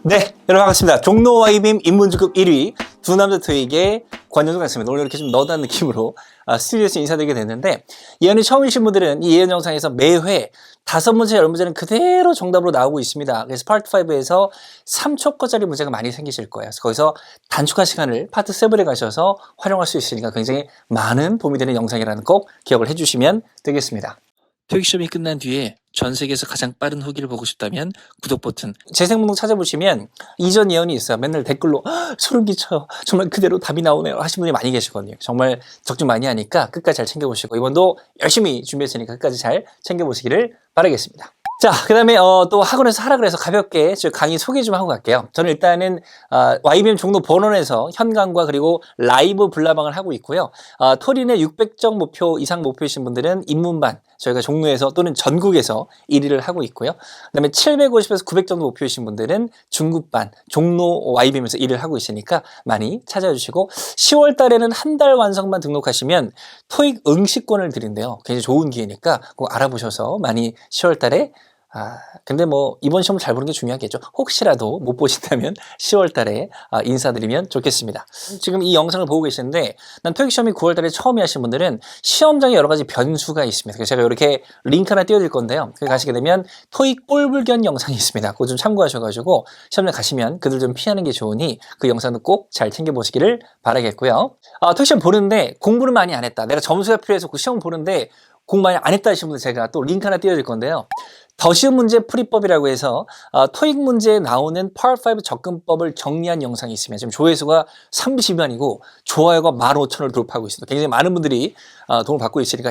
네, 여러분 반갑습니다. 종로 YBM 인문중급 1위 두 남자 토익의 관전도 같습니다. 오늘 이렇게 좀 너다는 느낌으로 스튜디오에서 인사드리게 됐는데, 예언이 처음이신 분들은 이 예언 영상에서 매회 5문제, 10문제는 그대로 정답으로 나오고 있습니다. 그래서 파트 5에서 3초 거짜리 문제가 많이 생기실 거예요. 그래서 거기서 단축한 시간을 파트 7에 가셔서 활용할 수 있으니까 굉장히 많은 도움이 되는 영상이라는 꼭 기억을 해주시면 되겠습니다. 토익 시험이 끝난 뒤에 전 세계에서 가장 빠른 후기를 보고 싶다면 구독 버튼, 재생목록 찾아보시면 이전 예언이 있어요. 맨날 댓글로 소름 끼쳐요, 정말 그대로 답이 나오네요 하시는 분이 많이 계시거든요. 정말 적중 많이 하니까 끝까지 잘 챙겨보시고, 이번도 열심히 준비했으니까 끝까지 잘 챙겨보시기를 바라겠습니다. 자, 그 다음에 또 학원에서 하라 그래서 가볍게 강의 소개 좀 하고 갈게요. 저는 일단은 YBM 종로 본원에서 현강과 그리고 라이브 블라방을 하고 있고요. 토린의 600점 목표 이상 목표이신 분들은 입문반, 저희가 종로에서 또는 전국에서 1위를 하고 있고요. 그 다음에 750에서 900점도 목표이신 분들은 중급반, 종로 YBM에서 1위를 하고 있으니까 많이 찾아주시고, 10월 달에는 한 달 완성만 등록하시면 토익 응시권을 드린대요. 굉장히 좋은 기회니까 꼭 알아보셔서 많이 10월 달에 근데 뭐 이번 시험을 잘 보는 게 중요하겠죠. 혹시라도 못 보신다면 10월 달에 인사드리면 좋겠습니다. 지금 이 영상을 보고 계시는데, 난 토익 시험이 9월 달에 처음 하신 분들은 시험장에 여러 가지 변수가 있습니다. 그래서 제가 이렇게 링크 하나 띄워드릴 건데요. 거기 가시게 되면 토익 꼴불견 영상이 있습니다. 그거 좀 참고하셔가지고 시험장 가시면 그들 좀 피하는 게 좋으니 그 영상도 꼭 잘 챙겨보시기를 바라겠고요. 토익 시험 보는데 공부를 많이 안 했다, 내가 점수가 필요해서 그 시험 보는데 공부 많이 안 했다 하시는 분들 제가 또 링크 하나 띄워드릴 건데요. 더 쉬운 문제 풀이법이라고 해서 토익 문제에 나오는 Part5 접근법을 정리한 영상이 있으면 지금 조회수가 30만이고 좋아요가 15,000을 돌파하고 있습니다. 굉장히 많은 분들이 도움을 받고 있으니까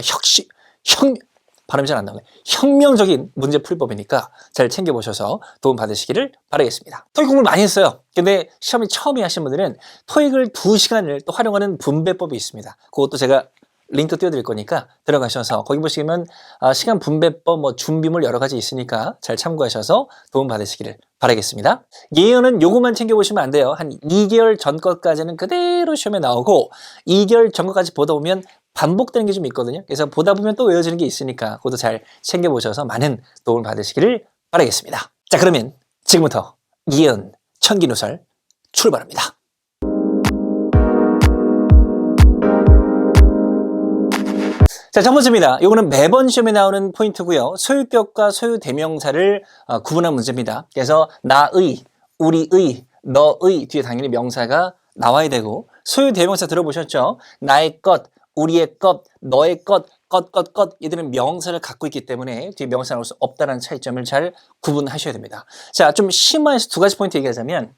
발음이 잘 안 나오네. 혁명적인 문제 풀이법이니까 잘 챙겨보셔서 도움 받으시기를 바라겠습니다. 토익 공부를 많이 했어요. 근데 시험이 처음에 하신 분들은 토익을 2시간을 또 활용하는 분배법이 있습니다. 그것도 제가 링크 띄워드릴 거니까 들어가셔서 거기 보시면 시간 분배법, 뭐 준비물 여러 가지 있으니까 잘 참고하셔서 도움 받으시기를 바라겠습니다. 예언은 요것만 챙겨보시면 안 돼요. 한 2개월 전 것까지는 그대로 시험에 나오고 2개월 전 것까지 보다 보면 반복되는 게 좀 있거든요. 그래서 보다 보면 또 외워지는 게 있으니까 그것도 잘 챙겨보셔서 많은 도움을 받으시기를 바라겠습니다. 자, 그러면 지금부터 예언 천기누설 출발합니다. 자, 첫 번째입니다. 이거는 매번 시험에 나오는 포인트고요. 소유격과 소유대명사를 구분한 문제입니다. 그래서 나의, 우리의, 너의 뒤에 당연히 명사가 나와야 되고, 소유대명사 들어보셨죠? 나의 것, 우리의 것, 너의 것, 얘들은 명사를 갖고 있기 때문에 뒤에 명사 나올 수 없다는 차이점을 잘 구분하셔야 됩니다. 자, 좀 심화해서 두 가지 포인트 얘기하자면,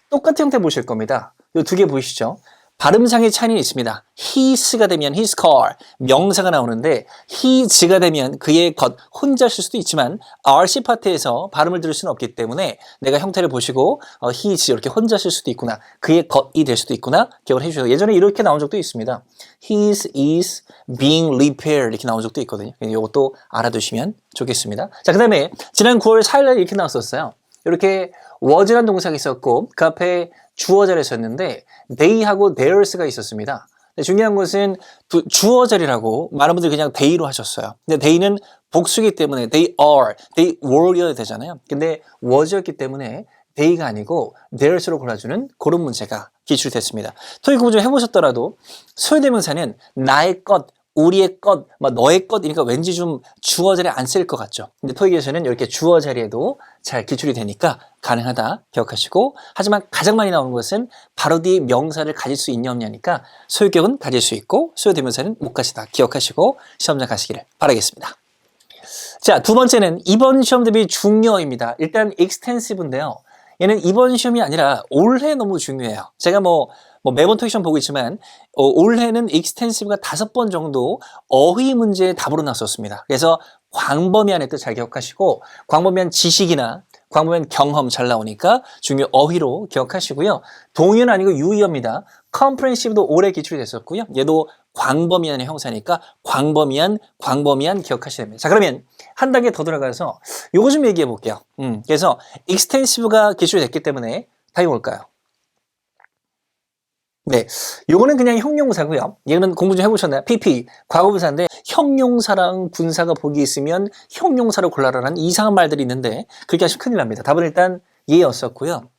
똑같은 형태 보실 겁니다. 이 두 개 보이시죠? 발음상의 차이는 있습니다. his가 되면 his car, 명사가 나오는데 his가 되면 그의 것, 혼자 쓸 수도 있지만 RC 파트에서 발음을 들을 수는 없기 때문에 내가 형태를 보시고 his 이렇게 혼자 쓸 수도 있구나, 그의 것이 될 수도 있구나 기억을 해주셔서, 예전에 이렇게 나온 적도 있습니다. His is being repaired 이렇게 나온 적도 있거든요. 이것도 알아두시면 좋겠습니다. 자, 그 다음에 지난 9월 4일날 이렇게 나왔었어요. 이렇게 was라는 동사가 있었고 그 앞에 주어 자리를 썼는데 they하고 theirs가 있었습니다. 중요한 것은 주어 자리라고 많은 분들이 그냥 they로 하셨어요. 근데 they는 복수이기 때문에 they are, they were여야 되잖아요. 근데 was였기 때문에 they가 아니고 theirs로 골라주는 그런 문제가 기출됐습니다. 토익 공부 좀 해보셨더라도 소유대명사는 나의 것, 우리의 것, 너의 것이니까 왠지 좀 주어 자리에 안 쓰일 것 같죠. 근데 토익에서는 이렇게 주어 자리에도 잘 기출이 되니까 가능하다 기억하시고, 하지만 가장 많이 나오는 것은 바로 뒤에 명사를 가질 수 있냐 없냐니까 소유격은 가질 수 있고 소유대명사는 못 가시다 기억하시고 시험장 가시기를 바라겠습니다. 자, 두 번째는 이번 시험 대비 중요입니다. 일단 extensive인데요. 얘는 이번 시험이 아니라 올해 너무 중요해요. 제가 매번 토익 시험 보고 있지만 올해는 extensive가 5번 정도 어휘 문제에 답으로 나왔었습니다. 그래서 광범위한의 뜻 잘 기억하시고, 광범위한 지식이나 광범위한 경험 잘 나오니까 중요 어휘로 기억하시고요. 동의어는 아니고 유의어입니다. comprehensive도 올해 기출이 됐었고요. 얘도 광범위한의 형사니까 광범위한 기억하셔야 됩니다. 자, 그러면 한 단계 더 들어가서 요거 좀 얘기해 볼게요. 그래서 extensive가 기출이 됐기 때문에 답이 뭘까요? 네, 요거는 그냥 형용사고요. 얘는 공부 좀 해보셨나요? PP, 과거분사인데 형용사랑 분사가 보기 있으면 형용사로 골라라라는 이상한 말들이 있는데 그렇게 하시면 큰일 납니다. 답은 일단 얘였었고요.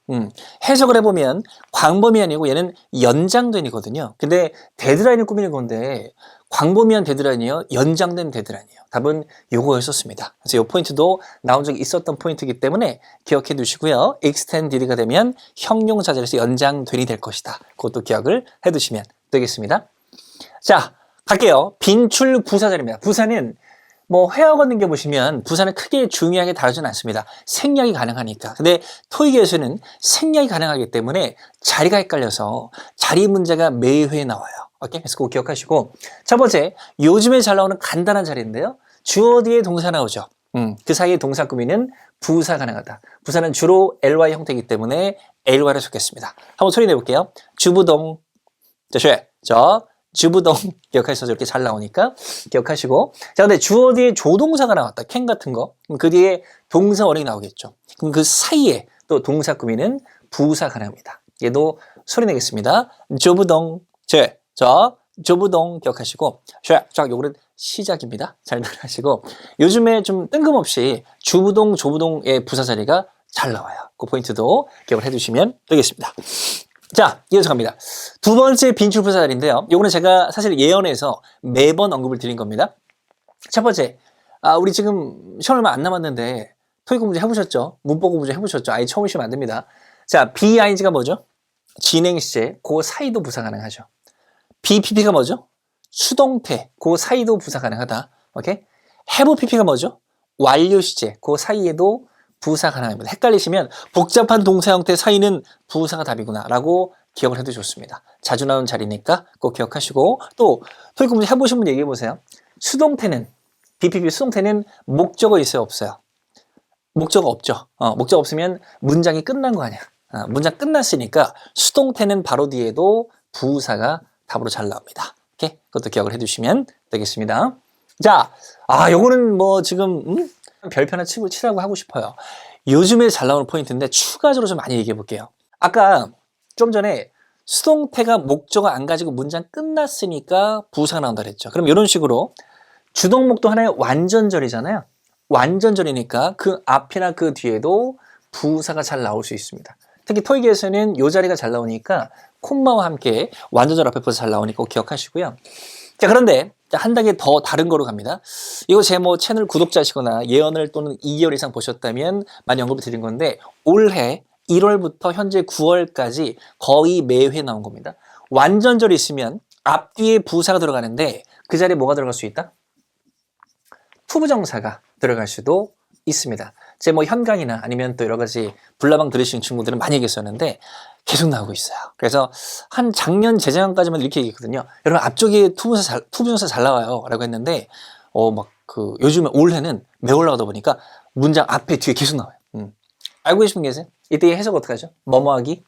해석을 해보면 광범위한이고 얘는 연장된이거든요. 근데 데드라인을 꾸미는 건데 광범위한 데드라인이요, 연장된 데드라인이요. 답은 요거였었습니다. 그래서 이 포인트도 나온 적이 있었던 포인트이기 때문에 기억해 두시고요. extended가 되면 형용사절에서 연장된이 될 것이다. 그것도 기억을 해 두시면 되겠습니다. 자, 갈게요. 빈출 부사절입니다. 부사는 뭐 회화 걷는 게 보시면 부사는 크게 중요하게 다루진 않습니다. 생략이 가능하니까. 근데 토익에서는 생략이 가능하기 때문에 자리가 헷갈려서 자리 문제가 매회 나와요. 오케이? 그래서 꼭 기억하시고, 첫 번째, 요즘에 잘 나오는 간단한 자리인데요. 주어 뒤에 동사 나오죠. 그 사이에 동사 꾸미는 부사 가능하다. 부사는 주로 ly 형태이기 때문에 ly를 적겠습니다. 한번 소리 내볼게요. 주부동, 주부동 기억하셔서 이렇게 잘 나오니까 기억하시고, 자, 근데 주어 뒤에 조동사가 나왔다. can 같은 거. 그럼 그 뒤에 동사 원형이 나오겠죠. 그럼 그 사이에 또 동사 꾸미는 부사 가능합니다. 얘도 소리 내겠습니다. 주부동, 주부동 기억하시고, 자, 요거는 시작입니다. 잘 들으시고, 요즘에 좀 뜬금없이 주부동, 조부동의 부사 자리가 잘 나와요. 그 포인트도 기억을 해두시면 되겠습니다. 자, 이어서 갑니다. 두 번째 빈출 부사 자리인데요. 요거는 제가 사실 예언에서 매번 언급을 드린 겁니다. 첫 번째, 우리 지금 시험 얼마 안 남았는데 토익 공부 해보셨죠? 문법 공부 해보셨죠? 아예 처음이시면 안 됩니다. 자, BING가 뭐죠? 진행 시제, 그 사이도 부사 가능하죠. BPP가 뭐죠? 수동태, 그 사이도 부사 가능하다. 오케이? have PP가 뭐죠? 완료 시제, 그 사이에도 부사 가능합니다. 헷갈리시면 복잡한 동사 형태 사이는 부사가 답이구나 라고 기억을 해도 좋습니다. 자주 나오는 자리니까 꼭 기억하시고, 또 토익 공부 해보신 분 얘기해 보세요. 수동태는, BPP 수동태는 목적어 있어요, 없어요? 목적어 없죠. 목적어 없으면 문장이 끝난 거 아니야. 문장 끝났으니까 수동태는 바로 뒤에도 부사가 답으로 잘 나옵니다. 오케이? 그것도 기억을 해두시면 되겠습니다. 자, 요거는 뭐 지금 별표나 치라고 하고 싶어요. 요즘에 잘 나오는 포인트인데 추가적으로 좀 많이 얘기해 볼게요. 아까 좀 전에 수동태가 목적어 안 가지고 문장 끝났으니까 부사가 나온다 그랬죠. 그럼 이런 식으로 주동목도 하나의 완전절이잖아요. 완전절이니까 그 앞이나 그 뒤에도 부사가 잘 나올 수 있습니다. 특히 토익에서는 이 자리가 잘 나오니까 콤마와 함께 완전절 앞에 부사 잘 나오니까 꼭 기억하시고요. 자, 그런데 한 단계 더 다른 거로 갑니다. 이거 제 뭐 채널 구독자시거나 예언을 또는 2개월 이상 보셨다면 많이 언급을 드린 건데, 올해 1월부터 현재 9월까지 거의 매회 나온 겁니다. 완전절이 있으면 앞뒤에 부사가 들어가는데 그 자리에 뭐가 들어갈 수 있다? 투부정사가 들어갈 수도 있습니다. 제 뭐 현강이나 아니면 또 여러 가지 불나방 들으시는 친구들은 많이 얘기했었는데 계속 나오고 있어요. 그래서 한 작년, 재작년까지만 이렇게 얘기했거든요. 여러분 앞쪽에 투부정사 잘 나와요 라고 했는데 요즘에 올해는 매월 나오다 보니까 문장 앞에 뒤에 계속 나와요. 알고 계신 분 계세요? 이때 해석 어떻게 하죠? 뭐뭐하기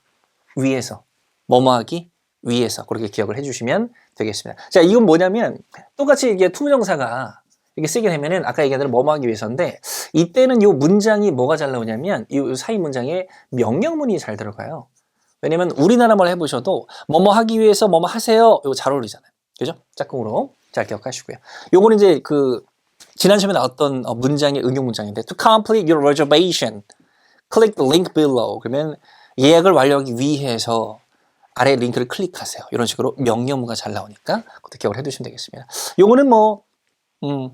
위해서, 뭐뭐하기 위해서, 그렇게 기억을 해주시면 되겠습니다. 자, 이건 뭐냐면 똑같이 이게 투부정사가 이렇게 쓰게 되면은 아까 얘기한 대로 뭐뭐 하기 위해서인데, 이때는 이 문장이 뭐가 잘 나오냐면 이 사이 문장에 명령문이 잘 들어가요. 왜냐면 우리나라 말 해보셔도 뭐뭐 하기 위해서 뭐뭐 하세요, 이거 잘 어울리잖아요. 그죠? 짝꿍으로 잘 기억하시고요. 요거는 이제 지난 시험에 나왔던 문장의 응용 문장인데, to complete your reservation, click the link below. 그러면 예약을 완료하기 위해서 아래 링크를 클릭하세요. 이런 식으로 명령문가 잘 나오니까 그것도 기억을 해두시면 되겠습니다. 요거는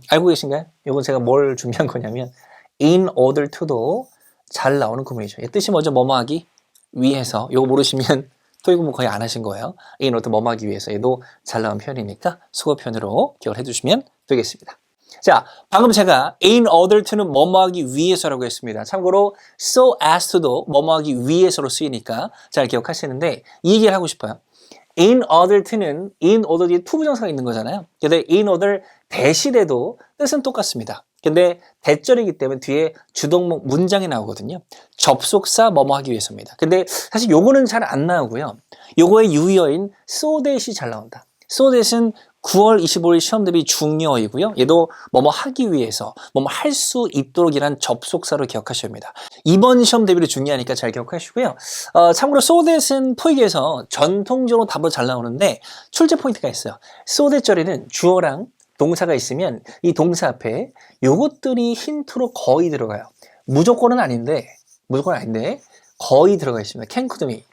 알고 계신가요? 요건 제가 뭘 준비한 거냐면 in order to도 잘 나오는 구문이죠. 뜻이 뭐죠? 뭐뭐 하기 위해서. 요거 모르시면 토익 공부 거의 안 하신 거예요. in order 뭐뭐 하기 위해서. 얘도 잘 나온 표현이니까 수거 표현으로 기억을 해두시면 되겠습니다. 자, 방금 제가 in order to는 뭐뭐 하기 위해서라고 했습니다. 참고로 so as to도 뭐뭐 하기 위해서로 쓰이니까 잘 기억하시는데, 이 얘기를 하고 싶어요. in order to는 in order 뒤에 투부정사가 있는 거잖아요. 근데 in order 대시대도 뜻은 똑같습니다. 근데 대절이기 때문에 뒤에 주동목 문장이 나오거든요. 접속사 뭐뭐 하기 위해서입니다. 근데 사실 요거는 잘 안 나오고요. 요거의 유의어인 so that이 잘 나온다. so that은 9월 25일 시험 대비 중요어이고요. 얘도 뭐뭐 하기 위해서, 뭐뭐 할 수 있도록이란 접속사로 기억하셔야 합니다. 이번 시험 대비로 중요하니까 잘 기억하시고요. 참고로 so that은 토익에서 전통적으로 답으로 잘 나오는데 출제 포인트가 있어요. so that 절에는 주어랑 동사가 있으면 이 동사 앞에 요것들이 힌트로 거의 들어가요. 무조건은 아닌데 무조건 아닌데 거의 들어가 있습니다. can could be.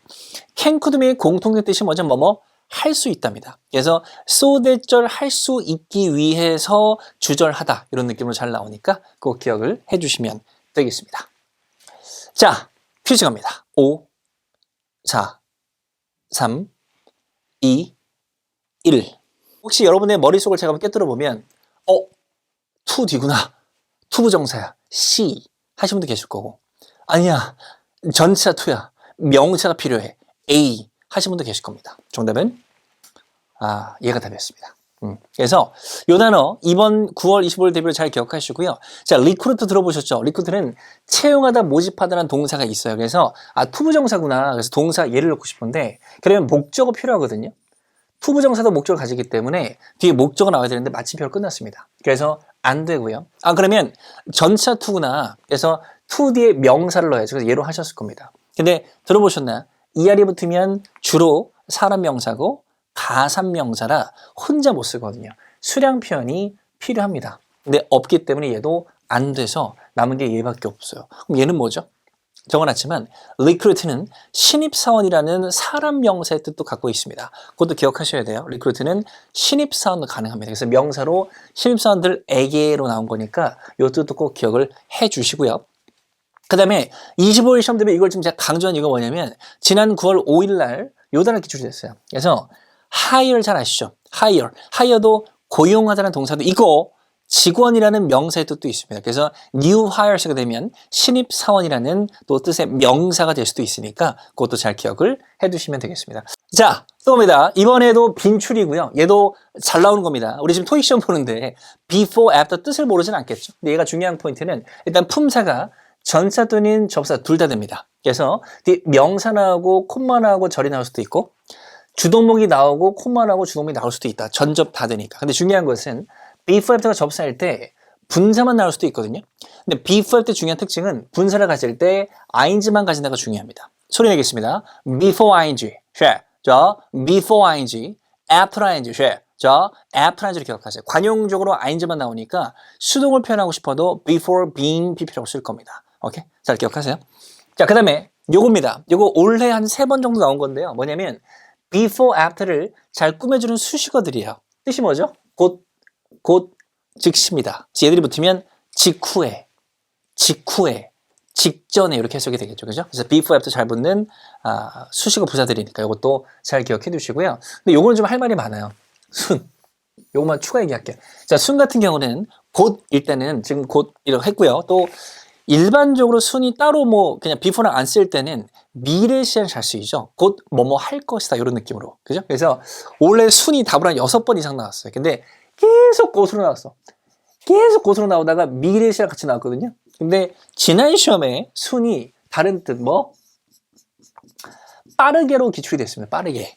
can could be의 공통된 뜻이 뭐죠? 뭐뭐 할 수 있답니다. 그래서 so that절 할 수 있기 위해서 주절하다 이런 느낌으로 잘 나오니까 그 기억을 해주시면 되겠습니다. 자, 퀴즈 갑니다. 5, 4, 3, 2, 1. 혹시 여러분의 머릿속을 제가 한번 깨뜨려 보면 to 뒤구나. to 부정사야. C 하신 분도 계실 거고 아니야. 전치사 to야. 명사가 필요해. A 하신 분도 계실 겁니다. 정답은 얘가 답이었습니다. 그래서 이 단어 이번 9월 25일 대비로 잘 기억하시고요. 자, 리크루트 들어보셨죠? 리크루트는 채용하다, 모집하다라는 동사가 있어요. 그래서 투부정사구나. 그래서 동사 예를 넣고 싶은데 그러면 목적어 필요하거든요. 투부정사도 목적을 가지기 때문에 뒤에 목적어 나와야 되는데 마침표로 끝났습니다. 그래서 안 되고요. 그러면 전차 투구나. 그래서 투 뒤에 명사를 넣어야죠. 그래서 예로 하셨을 겁니다. 근데 들어보셨나요? ER이 붙으면 주로 사람 명사고 가산 명사라 혼자 못 쓰거든요. 수량 표현이 필요합니다. 근데 없기 때문에 얘도 안 돼서 남은 게 얘밖에 없어요. 그럼 얘는 뭐죠? 적어놨지만 recruit는 신입사원이라는 사람 명사의 뜻도 갖고 있습니다. 그것도 기억하셔야 돼요. recruit는 신입사원도 가능합니다. 그래서 명사로 신입사원들에게로 나온 거니까 이 뜻도 꼭 기억을 해주시고요. 그 다음에 25일 시험 되면 이걸 좀 제가 강조한 이유가 뭐냐면 지난 9월 5일 날 요 단어 기출이 됐어요. 그래서 hire 잘 아시죠? hire도 고용하다는 동사도 있고 직원이라는 명사의 뜻도 있습니다. 그래서 new hires가 되면 신입사원이라는 또 뜻의 명사가 될 수도 있으니까 그것도 잘 기억을 해두시면 되겠습니다. 자, 또 봅니다. 이번에도 빈출이고요. 얘도 잘 나오는 겁니다. 우리 지금 토익 시험 보는데 before, after 뜻을 모르진 않겠죠. 근데 얘가 중요한 포인트는 일단 품사가 전사 또는 접사 둘 다 됩니다. 그래서 명사 나오고 콤마 나오고 절이 나올 수도 있고 주동목이 나오고 콤마 나오고 주동목이 나올 수도 있다. 전접 다 되니까. 근데 중요한 것은 before, after가 접사할 때 분사만 나올 수도 있거든요. 근데 before, after 중요한 특징은 분사를 가질 때 ing만 가진다가 중요합니다. 소리 내겠습니다. before ing, 자, before ing, after ing, 자, after ing를 기억하세요. 관용적으로 ing만 나오니까 수동을 표현하고 싶어도 before, being, pp라고 쓸 겁니다. 오케이? 잘 기억하세요. 자, 그 다음에 요겁니다. 요거 올해 한 3번 정도 나온 건데요. 뭐냐면 before, after를 잘 꾸며주는 수식어들이에요. 뜻이 뭐죠? 곧 즉시입니다. 그래서 얘들이 붙으면 직후에, 직전에 이렇게 해석이 되겠죠. 그죠? 그래서 before, after 잘 붙는 수식어 부사들이니까 이것도 잘 기억해 두시고요. 근데 요거는 좀 할 말이 많아요. 순. 요것만 추가 얘기할게요. 자, 순 같은 경우는 곧 일단은 지금 곧 이렇게 했고요. 또 일반적으로 순이 따로 뭐 그냥 before는 안 쓸 때는 미래 시제를 잘 쓰이죠. 곧 뭐뭐 할 것이다 이런 느낌으로. 그죠? 그래서 원래 순이 답을 한 6번 이상 나왔어요. 근데 계속 곧으로 나왔어. 계속 곧으로 나오다가 미래 시제랑 같이 나왔거든요. 근데 지난 시험에 순이 다른 뜻 빠르게로 기출이 됐습니다. 빠르게.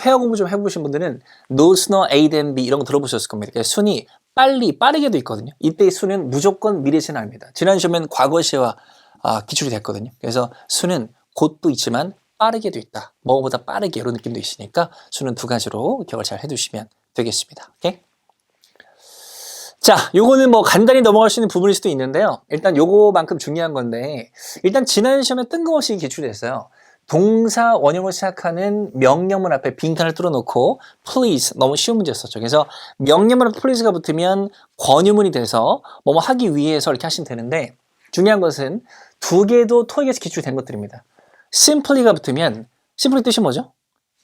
회화 공부 좀 해보신 분들은 no sooner A than B 이런 거 들어보셨을 겁니다. 그래서 순이 빠르게도 있거든요. 이때의 순은 무조건 미래시는 아닙니다. 지난 시험엔 과거시와 기출이 됐거든요. 그래서 순은 곧도 있지만 빠르게도 있다. 뭐보다 빠르게 이런 느낌도 있으니까 순은 두 가지로 기억을 잘 해두시면 되겠습니다. 오케이? 자, 요거는 뭐 간단히 넘어갈 수 있는 부분일 수도 있는데요. 일단 요거만큼 중요한 건데 일단 지난 시험에 뜬금없이 기출됐어요. 동사 원형을 시작하는 명령문 앞에 빈칸을 뚫어놓고 please 너무 쉬운 문제였었죠. 그래서 명령문 앞에 please가 붙으면 권유문이 돼서 뭐뭐 하기 위해서 이렇게 하시면 되는데 중요한 것은 두 개도 토익에서 기출된 것들입니다. simply가 붙으면 simply 뜻이 뭐죠?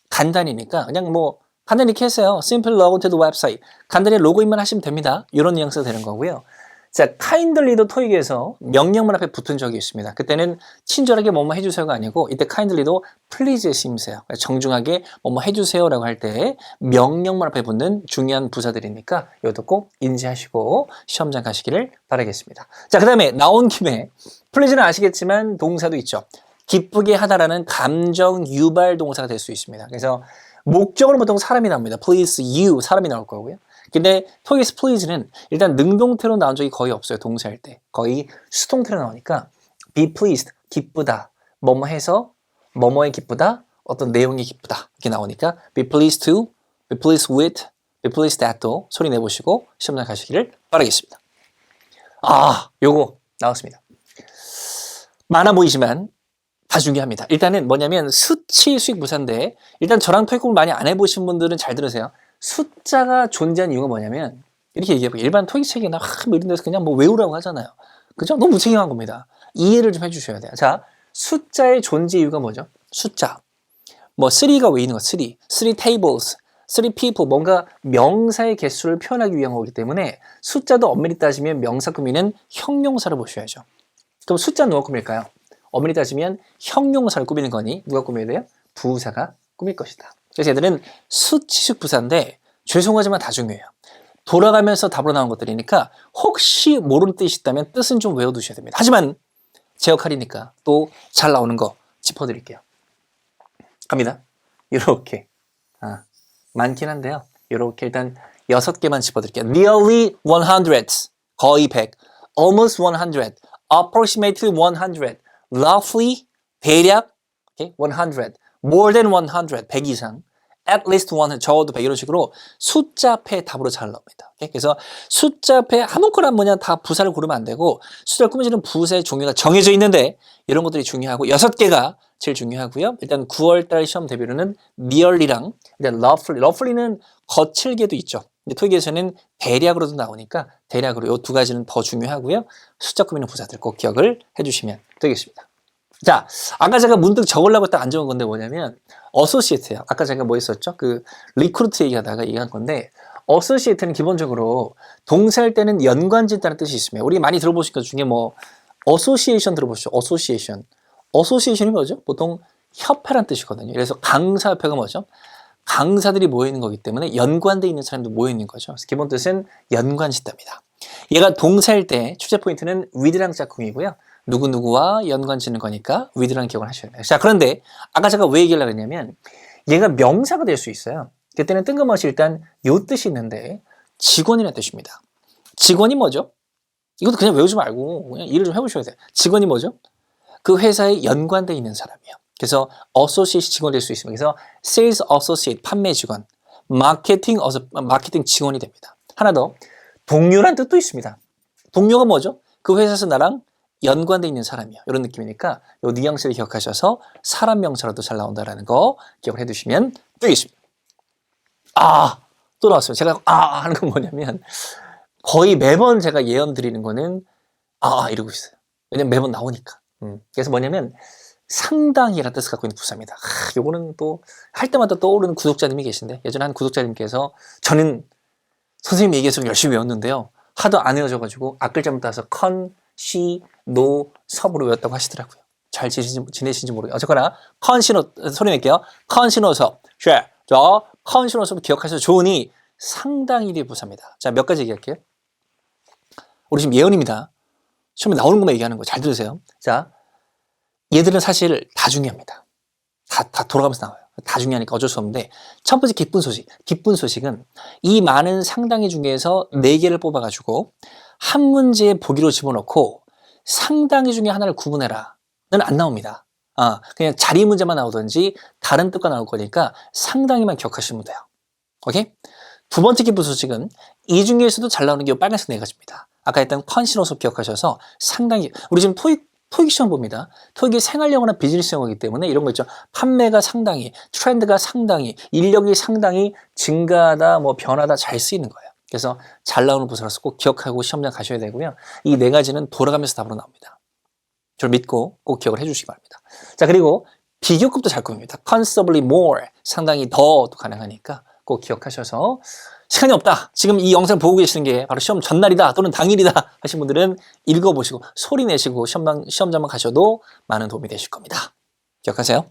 간단히니까 그냥 뭐 간단히 이렇게 했어요. Simply log into the website. 간단히 로그인만 하시면 됩니다. 이런 뉘앙스가 되는 거고요. 자, kindly도 토익에서 명령문 앞에 붙은 적이 있습니다. 그때는 친절하게 뭐뭐 해주세요가 아니고 이때 kindly도 please의 심세요. 정중하게 뭐뭐 해주세요라고 할 때 명령문 앞에 붙는 중요한 부사들이니까 이것도 꼭 인지하시고 시험장 가시기를 바라겠습니다. 자, 그 다음에 나온 김에 please는 아시겠지만 동사도 있죠. 기쁘게 하다라는 감정 유발 동사가 될 수 있습니다. 그래서 목적으로 보통 사람이 나옵니다. please you 사람이 나올 거고요. 근데 토익에서 please는 일단 능동태로 나온 적이 거의 없어요. 동사일 때. 거의 수동태로 나오니까 be pleased, 기쁘다. 뭐뭐 해서 뭐뭐에 기쁘다. 어떤 내용이 기쁘다. 이렇게 나오니까 be pleased to, be pleased with, be pleased at도 소리 내보시고 시험장 가시기를 바라겠습니다. 요거 나왔습니다. 많아 보이지만 다 중요합니다. 일단은 뭐냐면 수치 수익 부사인데 일단 저랑 토익 공부 많이 안 해보신 분들은 잘 들으세요. 숫자가 존재하는 이유가 뭐냐면 이렇게 얘기해볼게요. 일반 토익 책이나 뭐 이런 데서 그냥 뭐 외우라고 하잖아요. 그죠? 너무 무책임한 겁니다. 이해를 좀 해주셔야 돼요. 자, 숫자의 존재 이유가 뭐죠? 숫자. 뭐 3가 왜 있는 거? 3 tables, 3 people 뭔가 명사의 개수를 표현하기 위한 거기 때문에 숫자도 엄밀히 따지면 명사 꾸미는 형용사를 보셔야죠. 그럼 숫자는 누가 꾸밀까요? 엄밀히 따지면 형용사를 꾸미는 거니 누가 꾸며야 돼요? 부사가 꾸밀 것이다. 그래서 얘들은 수치식 부사인데 죄송하지만 다 중요해요. 돌아가면서 답으로 나온 것들이니까 혹시 모르는 뜻이 있다면 뜻은 좀 외워두셔야 됩니다. 하지만 제 역할이니까 또 잘 나오는 거 짚어드릴게요. 갑니다. 이렇게 많긴 한데요. 이렇게 일단 6개만 짚어드릴게요. Nearly 100, 거의 100, almost 100, approximately 100, roughly, 대략, okay? 100, more than 100, 100 이상, at least 100, 적어도 100 이런 식으로 숫자 앞에 답으로 잘 나옵니다. Okay? 그래서 숫자 앞에 아무거나 뭐냐 다 부사를 고르면 안 되고 숫자를 꾸며지는 부사의 종류가 정해져 있는데 이런 것들이 중요하고 6개가 제일 중요하고요. 일단 9월달 시험 대비로는 nearly랑 일단 roughly는 거칠게도 있죠. 근데 토익에서는 대략으로도 나오니까 대략으로 이 두 가지는 더 중요하고요. 숫자 꾸미는 부사들 꼭 기억을 해주시면 되겠습니다. 자, 아까 제가 문득 적으려고 딱 안 적은 건데 뭐냐면 associate예요. 아까 제가 뭐 했었죠? 그 recruit 얘기하다가 얘기한 건데 associate는 기본적으로 동사일 때는 연관짓다는 뜻이 있습니다. 우리 많이 들어보신 것 중에 뭐 association 들어보시죠? association이 뭐죠? 보통 협회란 뜻이거든요. 그래서 강사협회가 뭐죠? 강사들이 모여있는 거기 때문에 연관되어 있는 사람도 모여있는 거죠. 그래서 기본 뜻은 연관짓답니다. 얘가 동사일 때 출제 포인트는 with랑 짝꿍이고요. 누구누구와 연관짓는 거니까 with라는 기억을 하셔야 돼요. 자, 그런데 아까 제가 왜 얘기하려고 했냐면 얘가 명사가 될 수 있어요. 그때는 뜬금없이 일단 요 뜻이 있는데 직원이라는 뜻입니다. 직원이 뭐죠? 이것도 그냥 외우지 말고 그냥 일을 좀 해보셔야 돼요. 직원이 뭐죠? 그 회사에 연관되어 있는 사람이에요. 그래서 associate 직원이 될 수 있습니다. 그래서 sales associate 판매 직원, 마케팅 직원이 됩니다. 하나 더 동료란 뜻도 있습니다. 동료가 뭐죠? 그 회사에서 나랑 연관되어 있는 사람이에요. 이런 느낌이니까 이 뉘앙스를 기억하셔서 사람 명사로도 잘 나온다는 거 기억을 해두시면 되겠습니다. 또 나왔어요. 제가 하는 건 뭐냐면 거의 매번 제가 예언 드리는 거는 이러고 있어요. 왜냐면 매번 나오니까. 그래서 뭐냐면 상당히라는 뜻을 갖고 있는 부사입니다. 요거는 또 할 때마다 떠오르는 구독자님이 계신데 예전에 한 구독자님께서 저는 선생님 얘기해서 열심히 외웠는데요. 하도 안 외워져가지고 앞글자만 따서 컨, 시, 노, 섭으로 외웠다고 하시더라고요. 잘 지내신지 모르겠어요. 어쨌거나 컨시노 소리 낼게요. 컨시노섭. 저 컨시노섭 기억하셔서 좋으니 상당히 의 부사입니다. 자, 몇 가지 얘기할게요. 우리 지금 예언입니다. 시험에 나오는 것만 얘기하는 거 잘 들으세요. 자, 얘들은 사실 다 중요합니다. 다 돌아가면서 나와요. 다 중요하니까 어쩔 수 없는데 첫 번째 기쁜 소식. 기쁜 소식은 이 많은 상당히 중에서 4개를 뽑아가지고 한 문제에 보기로 집어넣고 상당히 중에 하나를 구분해라는 안 나옵니다. 그냥 자리 문제만 나오든지 다른 뜻과 나올 거니까 상당히만 기억하시면 돼요. 오케이? 두 번째 기쁜 소식은 이 중에서도 잘 나오는 게 빨간색 4가지입니다. 아까 했던 컨시노섭 기억하셔서 상당히 우리 지금 토익 시험 봅니다. 토익이 생활 영어나 비즈니스 영어이기 때문에 이런 거 있죠. 판매가 상당히, 트렌드가 상당히, 인력이 상당히 증가하다, 변하다 잘 쓰이는 거예요. 그래서 잘 나오는 부사로서 꼭 기억하고 시험장 가셔야 되고요. 이 4가지는 돌아가면서 답으로 나옵니다. 저를 믿고 꼭 기억을 해주시기 바랍니다. 자, 그리고 비교급도 잘 꾸밉니다. considerably more, 상당히 더도 가능하니까 꼭 기억하셔서 시간이 없다. 지금 이 영상 보고 계시는 게 바로 시험 전날이다 또는 당일이다 하신 분들은 읽어보시고 소리 내시고 시험장만 가셔도 많은 도움이 되실 겁니다. 기억하세요.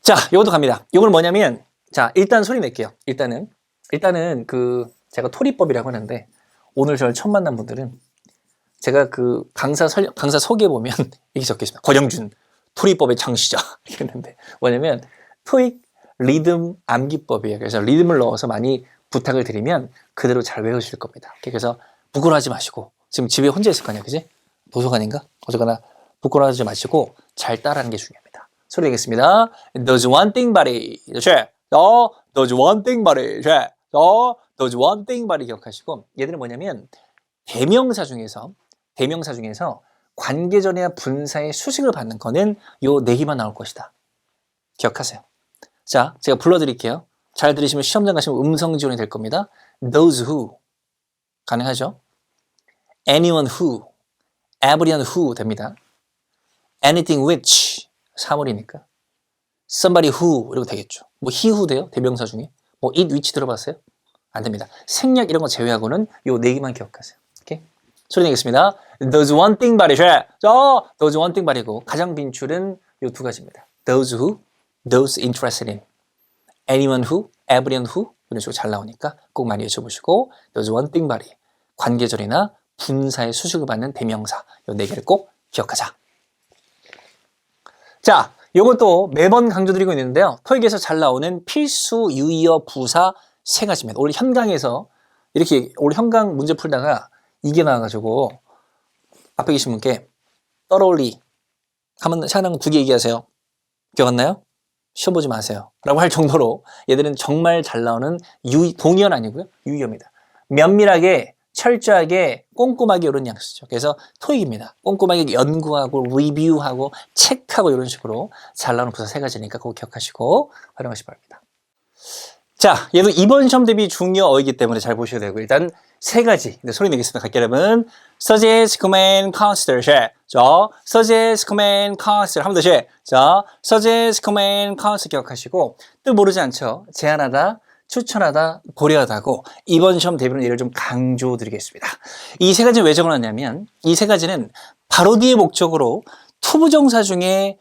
자, 요것도 갑니다. 요걸 뭐냐면 자, 일단 소리 낼게요. 일단은 제가 토리법이라고 하는데 오늘 저를 처음 만난 분들은 제가 그 강사 소개에 보면 이렇게 적혀 있습니다. 권영준 토리법의 창시자 이렇게 했는데 뭐냐면 토익 리듬 암기법이에요. 그래서 리듬을 넣어서 많이 부탁을 드리면 그대로 잘 외우실 겁니다. 그래서 부끄러워하지 마시고 지금 집에 혼자 있을 거 아니야, 그지? 도서관인가? 어쨌거나 부끄러워하지 마시고 잘 따라하는 게 중요합니다. 소리 내겠습니다. There's one thing, buddy. There's one thing, buddy. There's one thing, buddy. 기억하시고 얘들은 뭐냐면 대명사 중에서 관계절이나 분사의 수식을 받는 거는 요 네 개만 나올 것이다. 기억하세요. 자, 제가 불러드릴게요. 잘 들으시면 시험장 가시면 음성 지원이 될 겁니다. Those who 가능하죠? Anyone who, everyone who 됩니다. Anything which 3월이니까 Somebody who 이러고 되겠죠. 뭐 he who 돼요? 대명사 중에. 뭐 it which 들어봤어요? 안 됩니다. 생략 이런 거 제외하고는 요 네 개만 기억하세요. 오케이? 소리 내겠습니다. Those one thing body죠. Those one thing body고 가장 빈출은 요 두 가지입니다. Those who, those interested in. Anyone who, everyone who 이런 식으로 잘 나오니까 꼭 많이 외쳐보시고 Those one thing body 관계절이나 분사의 수식을 받는 대명사 이 네 개를 꼭 기억하자. 자, 이것도 매번 강조드리고 있는데요. 토익에서 잘 나오는 필수 유의어 부사 세 가지입니다. 오늘 현강에서 이렇게 오늘 현강 문제 풀다가 이게 나와가지고 앞에 계신 분께 thoroughly 하면 시간 두 개 얘기하세요. 기억 안 나요? 시험 보지 마세요. 라고 할 정도로 얘들은 정말 잘 나오는 동의어는 아니고요. 유의어입니다. 면밀하게, 철저하게, 꼼꼼하게 이런 양수죠. 그래서 토익입니다. 꼼꼼하게 연구하고, 리뷰하고, 체크하고 이런 식으로 잘 나오는 부사 세 가지니까 그거 기억하시고 활용하시기 바랍니다. 자, 얘도 이번 시험 대비 중요어이기 때문에 잘 보셔야 되고 일단 세 가지 소리 내겠습니다. 갈게요, 여러분. suggest, command, consider, share. 자, suggest, command, consider. 한 번 더 share. 자, suggest, command, consider 기억하시고 뜻 모르지 않죠? 제안하다, 추천하다, 고려하다고 이번 시험 대비는 얘를 좀 강조드리겠습니다. 이 세 가지는 왜 적어놨냐면 이 세 가지는 바로 뒤에 목적으로 투부정사 중에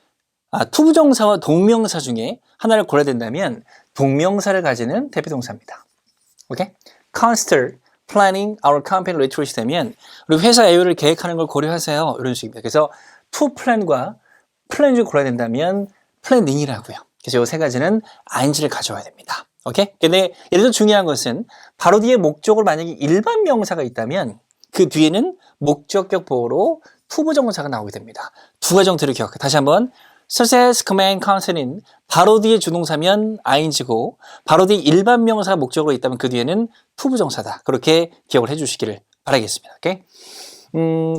투부정사와 동명사 중에 하나를 골라야 된다면 동명사를 가지는 대표동사입니다. 오케이? Consider planning our company literacy 되면 우리 회사 애율을 계획하는 걸 고려하세요. 이런 식입니다. 그래서 to plan과 plan 중 골라야 된다면 planning이라고요. 그래서 이 세 가지는 ing를 가져와야 됩니다. 오케이? 근데 예를 들어 중요한 것은 바로 뒤에 목적으로 만약에 일반 명사가 있다면 그 뒤에는 목적격 보호로 투부정사가 나오게 됩니다. 두 가지 정도를 기억해. 다시 한번 suggest, command, consid는 바로 뒤에 주동사면 ing고 바로 뒤에 일반 명사가 목적으로 있다면 그 뒤에는 투부정사다. 그렇게 기억을 해주시기를 바라겠습니다. 오케이?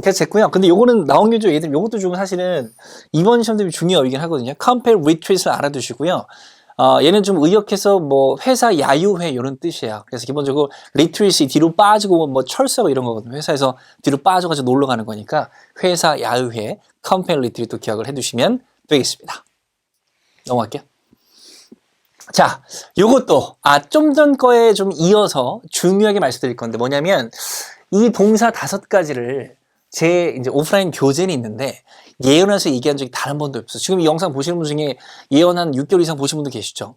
그래서 됐고요. 근데 요거는 나온 게 좀 얘들 요것도 좀 사실은 이번 시험 대비 중요하긴 하거든요. compare with treat를 알아두시고요. 얘는 좀 의역해서 뭐 회사 야유회 이런 뜻이에요. 그래서 기본적으로 리트리시 뒤로 빠지고 뭐 철수하고 이런 거거든요. 회사에서 뒤로 빠져가지고 놀러 가는 거니까 회사 야유회, compare 리트리도 기억을 해두시면 되겠습니다. 넘어갈게요. 자, 요것도 좀 전 거에 좀 이어서 중요하게 말씀드릴 건데 뭐냐면 이 동사 5가지를 제 이제 오프라인 교재는 있는데 예언해서 얘기한 적이 단 한 번도 없어요. 지금 이 영상 보시는 분 중에 예언 한 6개월 이상 보신 분도 계시죠?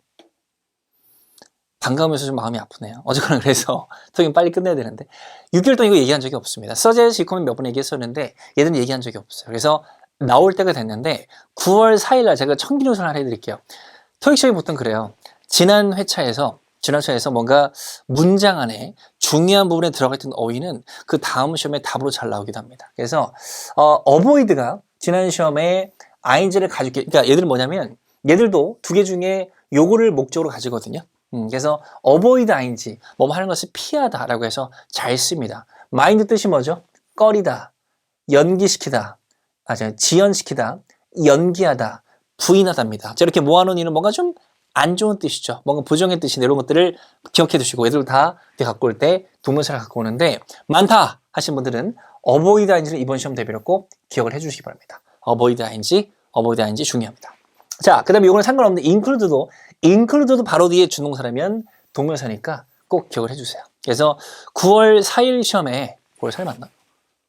반가우면서 좀 마음이 아프네요. 어쨌거나 그래서 토익 빨리 끝내야 되는데 6개월 동안 이거 얘기한 적이 없습니다. 서제스 이코멘 몇 번 얘기했었는데 얘들은 얘기한 적이 없어요. 그래서 나올 때가 됐는데 9월 4일 날 제가 청기노선을 하나 해드릴게요. 토익 시험이 보통 그래요. 지난 회차에서 뭔가 문장 안에 중요한 부분에 들어가 있던 어휘는 그 다음 시험에 답으로 잘 나오기도 합니다. 그래서 어보이드가 지난 시험에 ing를 가지고 그러니까 얘들은 뭐냐면 얘들도 두 개 중에 요거를 목적으로 가지거든요. 그래서 avoid ing 뭐 하는 것을 피하다라고 해서 잘 씁니다. mind 뜻이 뭐죠? 꺼리다, 연기시키다, 지연시키다, 연기하다, 부인하다입니다. 이렇게 모아놓은 이는 뭔가 좀 안 좋은 뜻이죠. 뭔가 부정의 뜻인데 이런 것들을 기억해 두시고 얘들 다 갖고 올 때 동명사를 갖고 오는데 많다 하신 분들은 avoid ing를 이번 시험 대비로 꼭 기억을 해 주시기 바랍니다. avoid ing 중요합니다. 자, 그 다음에 이거는 상관없는데 include도 바로 뒤에 준동사라면 동명사니까 꼭 기억을 해 주세요. 그래서 9월 4일 시험에 9월 4일 맞나?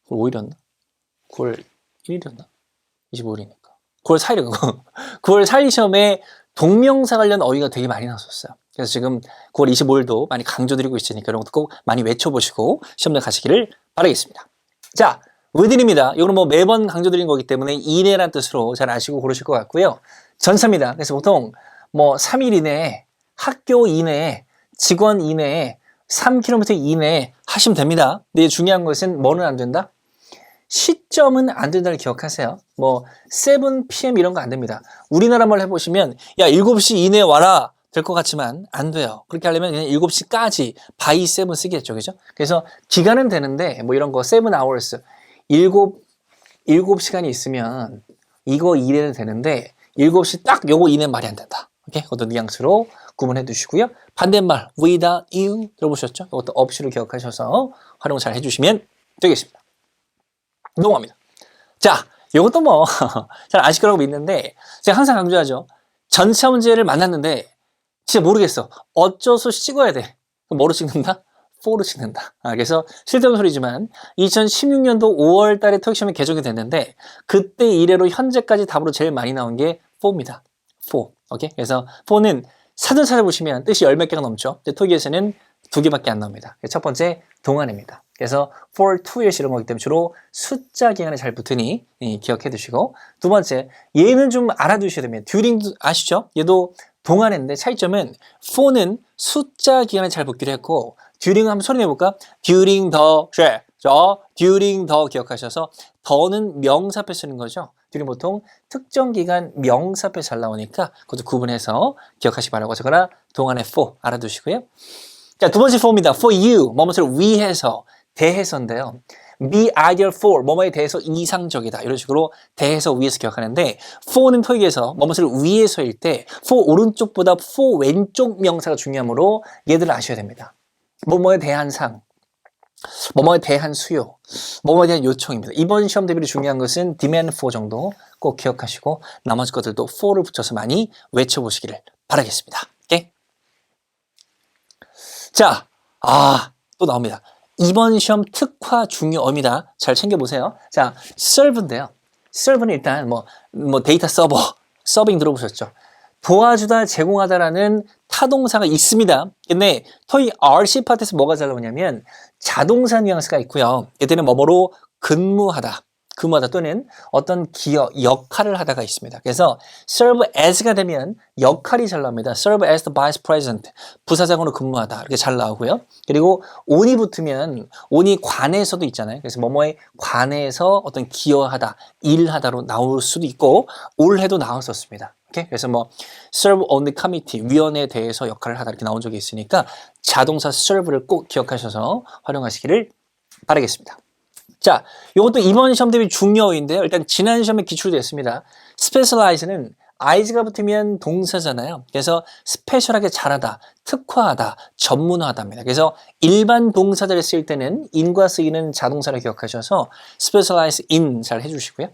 9월 5일이었나? 9월 1일이었나? 25일이니까 9월 4일이고 9월 4일 시험에 동명사 관련 어휘가 되게 많이 나왔었어요. 그래서 지금 9월 25일도 많이 강조드리고 있으니까 이런 것도 꼭 많이 외쳐보시고 시험장 가시기를 바라겠습니다. 자, within입니다. 이거는 뭐 매번 강조드린 거기 때문에 이내란 뜻으로 잘 아시고 고르실 것 같고요. 전사입니다. 그래서 보통 뭐 3일 이내에, 학교 이내에, 직원 이내에, 3km 이내에 하시면 됩니다. 근데 중요한 것은 뭐는 안 된다? 시점은 안 된다를 기억하세요. 뭐 7pm 이런 거 안 됩니다. 우리나라 말 해보시면 야 7시 이내에 와라 될 것 같지만 안 돼요. 그렇게 하려면 그냥 7시까지 by 7 쓰겠죠. 그죠? 그래서 기간은 되는데 뭐 이런 거 7 hours 7 7시간이 있으면 이거 이래도 되는데 7시 딱 요거 이내 말이 안 된다. 오케이? 그것도 뉘앙스로 구분해 두시고요. 반대말 without you 들어보셨죠? 이것도 없이로 기억하셔서 활용 잘 해주시면 되겠습니다. 넘어갑니다. 자, 이것도 뭐 잘 아실 거라고 믿는데 제가 항상 강조하죠. 전차 문제를 만났는데 진짜 모르겠어. 어쩌서 찍어야 돼. 그럼 뭐로 찍는다? for로 찍는다. 그래서 실대로 소리지만 2016년도 5월 달에 토익 시험이 개정이 됐는데 그때 이래로 현재까지 답으로 제일 많이 나온 게 for입니다. for. 오케이? 그래서 for는 사전 찾아보시면 뜻이 10몇 개가 넘죠. 토익에서는 2개밖에 안 나옵니다. 첫 번째 동안입니다. 그래서 for, to years 이런 거기 때문에 주로 숫자 기간에 잘 붙으니 기억해 두시고 두 번째 얘는 좀 알아두셔야 됩니다. during 아시죠? 얘도 동안인데 차이점은 for는 숫자 기간에 잘 붙기로 했고 during 한번 소리 내볼까? during the share during the 기억하셔서 더는 명사 앞에 쓰는 거죠. during 보통 특정 기간 명사 앞에 잘 나오니까 그것도 구분해서 기억하시기 바라고 적어라. 동안의 for 알아두시고요. 자, 두 번째 for입니다. for you 뭐뭐를 위해서 대해서인데요. be ideal for 뭐뭐에 대해서 이상적이다 이런 식으로 대해서 위해서 기억하는데 for는 토익에서 뭐뭐를 위해서일 때 for 오른쪽보다 for 왼쪽 명사가 중요하므로 얘들을 아셔야 됩니다. 뭐뭐에 대한 상, 뭐뭐에 대한 수요, 뭐뭐에 대한 요청입니다. 이번 시험 대비로 중요한 것은 demand for 정도 꼭 기억하시고 나머지 것들도 for를 붙여서 많이 외쳐보시기를 바라겠습니다. 오케이? 자, 또 나옵니다. 이번 시험 특화 중요어입니다. 잘 챙겨보세요. 자, serve인데요. serve는 일단 뭐 데이터 서버, 서빙 들어보셨죠? 도와주다, 제공하다라는 타동사가 있습니다. 근데 토익 RC 파트에서 뭐가 잘 나오냐면 자동사 뉘앙스가 있고요. 얘들은 뭐뭐로 근무하다 또는 어떤 기여, 역할을 하다가 있습니다. 그래서 serve as가 되면 역할이 잘 나옵니다. serve as the vice president, 부사장으로 근무하다 이렇게 잘 나오고요. 그리고 on이 붙으면 on이 관해서도 있잖아요. 그래서 뭐뭐에 관해서 어떤 기여하다, 일하다로 나올 수도 있고 올해도 나왔었습니다. 오케이? 그래서 뭐 serve on the committee, 위원회에 대해서 역할을 하다 이렇게 나온 적이 있으니까 자동사 serve를 꼭 기억하셔서 활용하시기를 바라겠습니다. 자, 이것도 이번 시험 대비 중요어인데요. 일단 지난 시험에 기출이 됐습니다. specialize는 is가 붙으면 동사잖아요. 그래서 스페셜하게 잘하다, 특화하다, 전문화하다입니다. 그래서 일반 동사들을 쓸 때는 in과 쓰이는 자동사를 기억하셔서 specialize in 잘 해주시고요.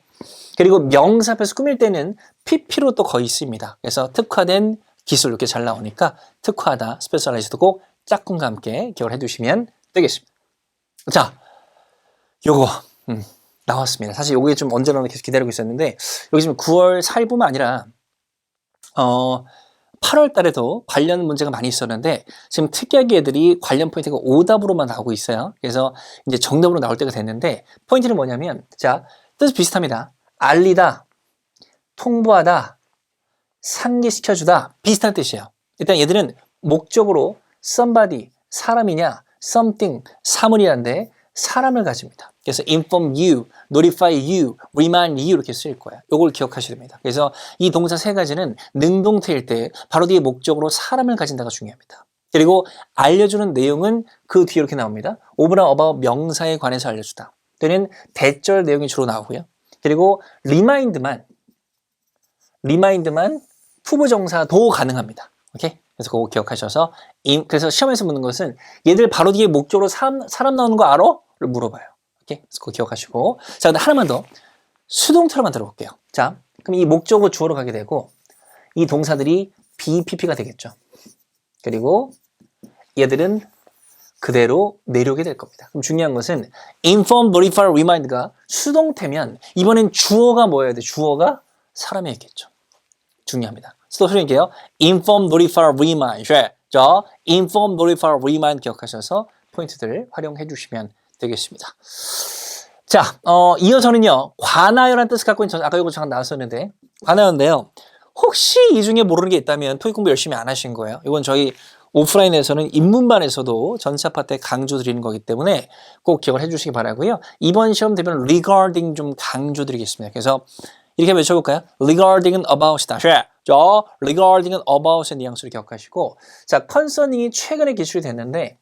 그리고 명사 앞에서 꾸밀 때는 pp로 또 거의 씁니다. 그래서 특화된 기술 이렇게 잘 나오니까 특화하다, specialize도 꼭 짝꿍과 함께 기억을 해두시면 되겠습니다. 자, 요거 나왔습니다. 사실 요게 좀 언제 나오나 계속 기다리고 있었는데 여기 지금 9월 4일뿐만 아니라 8월 달에도 관련 문제가 많이 있었는데 지금 특이하게 애들이 관련 포인트가 오답으로만 나오고 있어요. 그래서 이제 정답으로 나올 때가 됐는데 포인트는 뭐냐면 자, 뜻이 비슷합니다. 알리다, 통보하다, 상기시켜주다 비슷한 뜻이에요. 일단 얘들은 목적으로 somebody, 사람이냐, something, 사물이란데 사람을 가집니다. 그래서 inform you, notify you, remind you 이렇게 쓰일 거예요. 이걸 기억하셔야 됩니다. 그래서 이 동사 세 가지는 능동태일 때 바로 뒤에 목적으로 사람을 가진다가 중요합니다. 그리고 알려주는 내용은 그 뒤에 이렇게 나옵니다. over나 about 명사에 관해서 알려주다. 또는 대절 내용이 주로 나오고요. 그리고 remind만 투부정사도 가능합니다. 오케이? 그래서 그거 기억하셔서 그래서 시험에서 묻는 것은 얘들 바로 뒤에 목적으로 사람 나오는 거 알아? 를 물어봐요. 오케이? 그래서 그거 기억하시고 자, 근데 하나만 더 수동태로만 들어볼게요. 자, 그럼 이 목적어 주어로 가게 되고 이 동사들이 BPP가 되겠죠. 그리고 얘들은 그대로 내려오게 될 겁니다. 그럼 중요한 것은 inform, notify, remind가 수동태면 이번엔 주어가 뭐여야 돼? 주어가 사람이었겠죠. 중요합니다. 또 소리할게요. inform, notify, remind. 자, inform, notify, remind 기억하셔서 포인트들을 활용해 주시면 되겠습니다. 자, 이어서는요. 관하여라는 뜻을 갖고 있는 아까 이거 잠깐 나왔었는데 관하여인데요. 혹시 이 중에 모르는 게 있다면 토익 공부 열심히 안 하신 거예요. 이건 저희 오프라인에서는 입문반에서도 전차 파트에 강조 드리는 거기 때문에 꼭 기억을 해주시기 바라고요. 이번 시험 되면 regarding 좀 강조 드리겠습니다. 그래서 이렇게 외쳐볼까요? regarding은 about이다. 저 regarding은 about의 뉘앙스를 기억하시고 자, concerning이 최근에 기출이 됐는데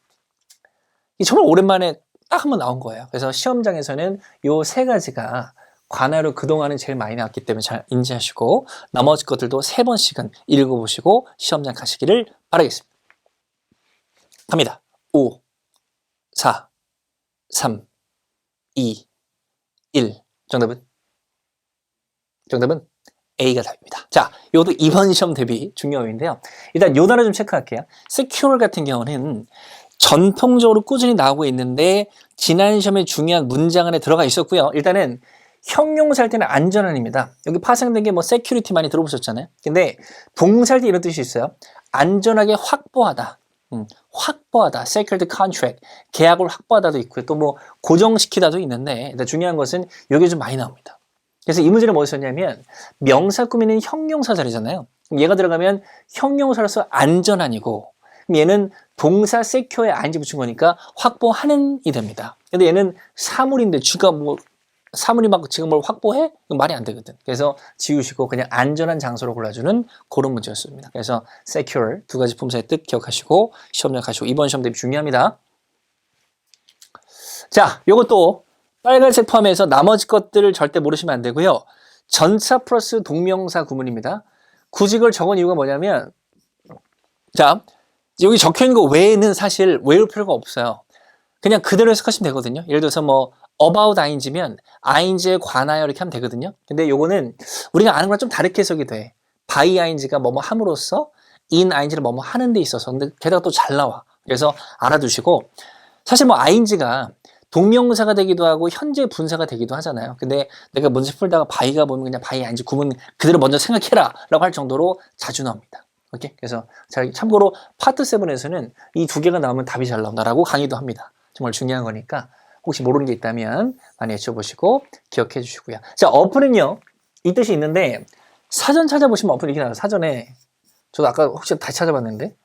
정말 오랜만에 딱 한번 나온 거예요. 그래서 시험장에서는 요 세 가지가 관할로 그동안은 제일 많이 나왔기 때문에 잘 인지하시고 나머지 것들도 3번씩은 읽어보시고 시험장 가시기를 바라겠습니다. 갑니다. 5, 4, 3, 2, 1. 정답은 A가 답입니다. 자, 이것도 이번 시험 대비 중요한데요. 일단 요 단어 좀 체크할게요. secure 같은 경우는 전통적으로 꾸준히 나오고 있는데 지난 시험에 중요한 문장 안에 들어가 있었고요. 일단은 형용사 할 때는 안전한입니다. 여기 파생된 게 뭐 security 많이 들어보셨잖아요. 근데 동사 할 때 이런 뜻이 있어요. 안전하게 확보하다. 확보하다, secured contract, 계약을 확보하다도 있고요. 또 뭐 고정시키다도 있는데 일단 중요한 것은 이게 좀 많이 나옵니다. 그래서 이 문제는 뭐였었냐면 명사 꾸미는 형용사 자리잖아요. 그럼 얘가 들어가면 형용사로서 안전한이고 그럼 얘는 동사 secure에 ing 붙인 거니까 확보하는이 됩니다. 근데 얘는 사물인데 쥐가 뭐 사물이 막 지금 뭘 확보해? 이건 말이 안 되거든. 그래서 지우시고 그냥 안전한 장소로 골라주는 그런 문제였습니다. 그래서 secure 두 가지 품사의 뜻 기억하시고 시험장 가시고 이번 시험 대비 중요합니다. 자, 요것도 빨간색 포함해서 나머지 것들을 절대 모르시면 안 되고요. 전차 플러스 동명사 구문입니다. 굳이 이걸 적은 이유가 뭐냐면 자, 여기 적혀있는 거 외에는 사실 외울 필요가 없어요. 그냥 그대로 해석하시면 되거든요. 예를 들어서 뭐 about ing면 ing에 관하여 이렇게 하면 되거든요. 근데 요거는 우리가 아는 거랑 좀 다르게 해석이 돼. by ing가 뭐뭐 함으로써 in ing를 뭐뭐 하는 데 있어서. 근데 게다가 또 잘 나와. 그래서 알아두시고 사실 뭐 ing가 동명사가 되기도 하고 현재 분사가 되기도 하잖아요. 근데 내가 문제 풀다가 by가 보면 그냥 by ing 구문 그대로 먼저 생각해라 라고 할 정도로 자주 나옵니다. 오케이? 그래서 잘 참고로 파트 7에서는 이 두 개가 나오면 답이 잘 나온다라고 강의도 합니다. 정말 중요한 거니까 혹시 모르는 게 있다면 많이 여쭤보시고 기억해 주시고요. 자, 어플은요. 이 뜻이 있는데 사전 찾아보시면 어플 이렇게 나와요. 사전에 저도 아까 혹시 다시 찾아봤는데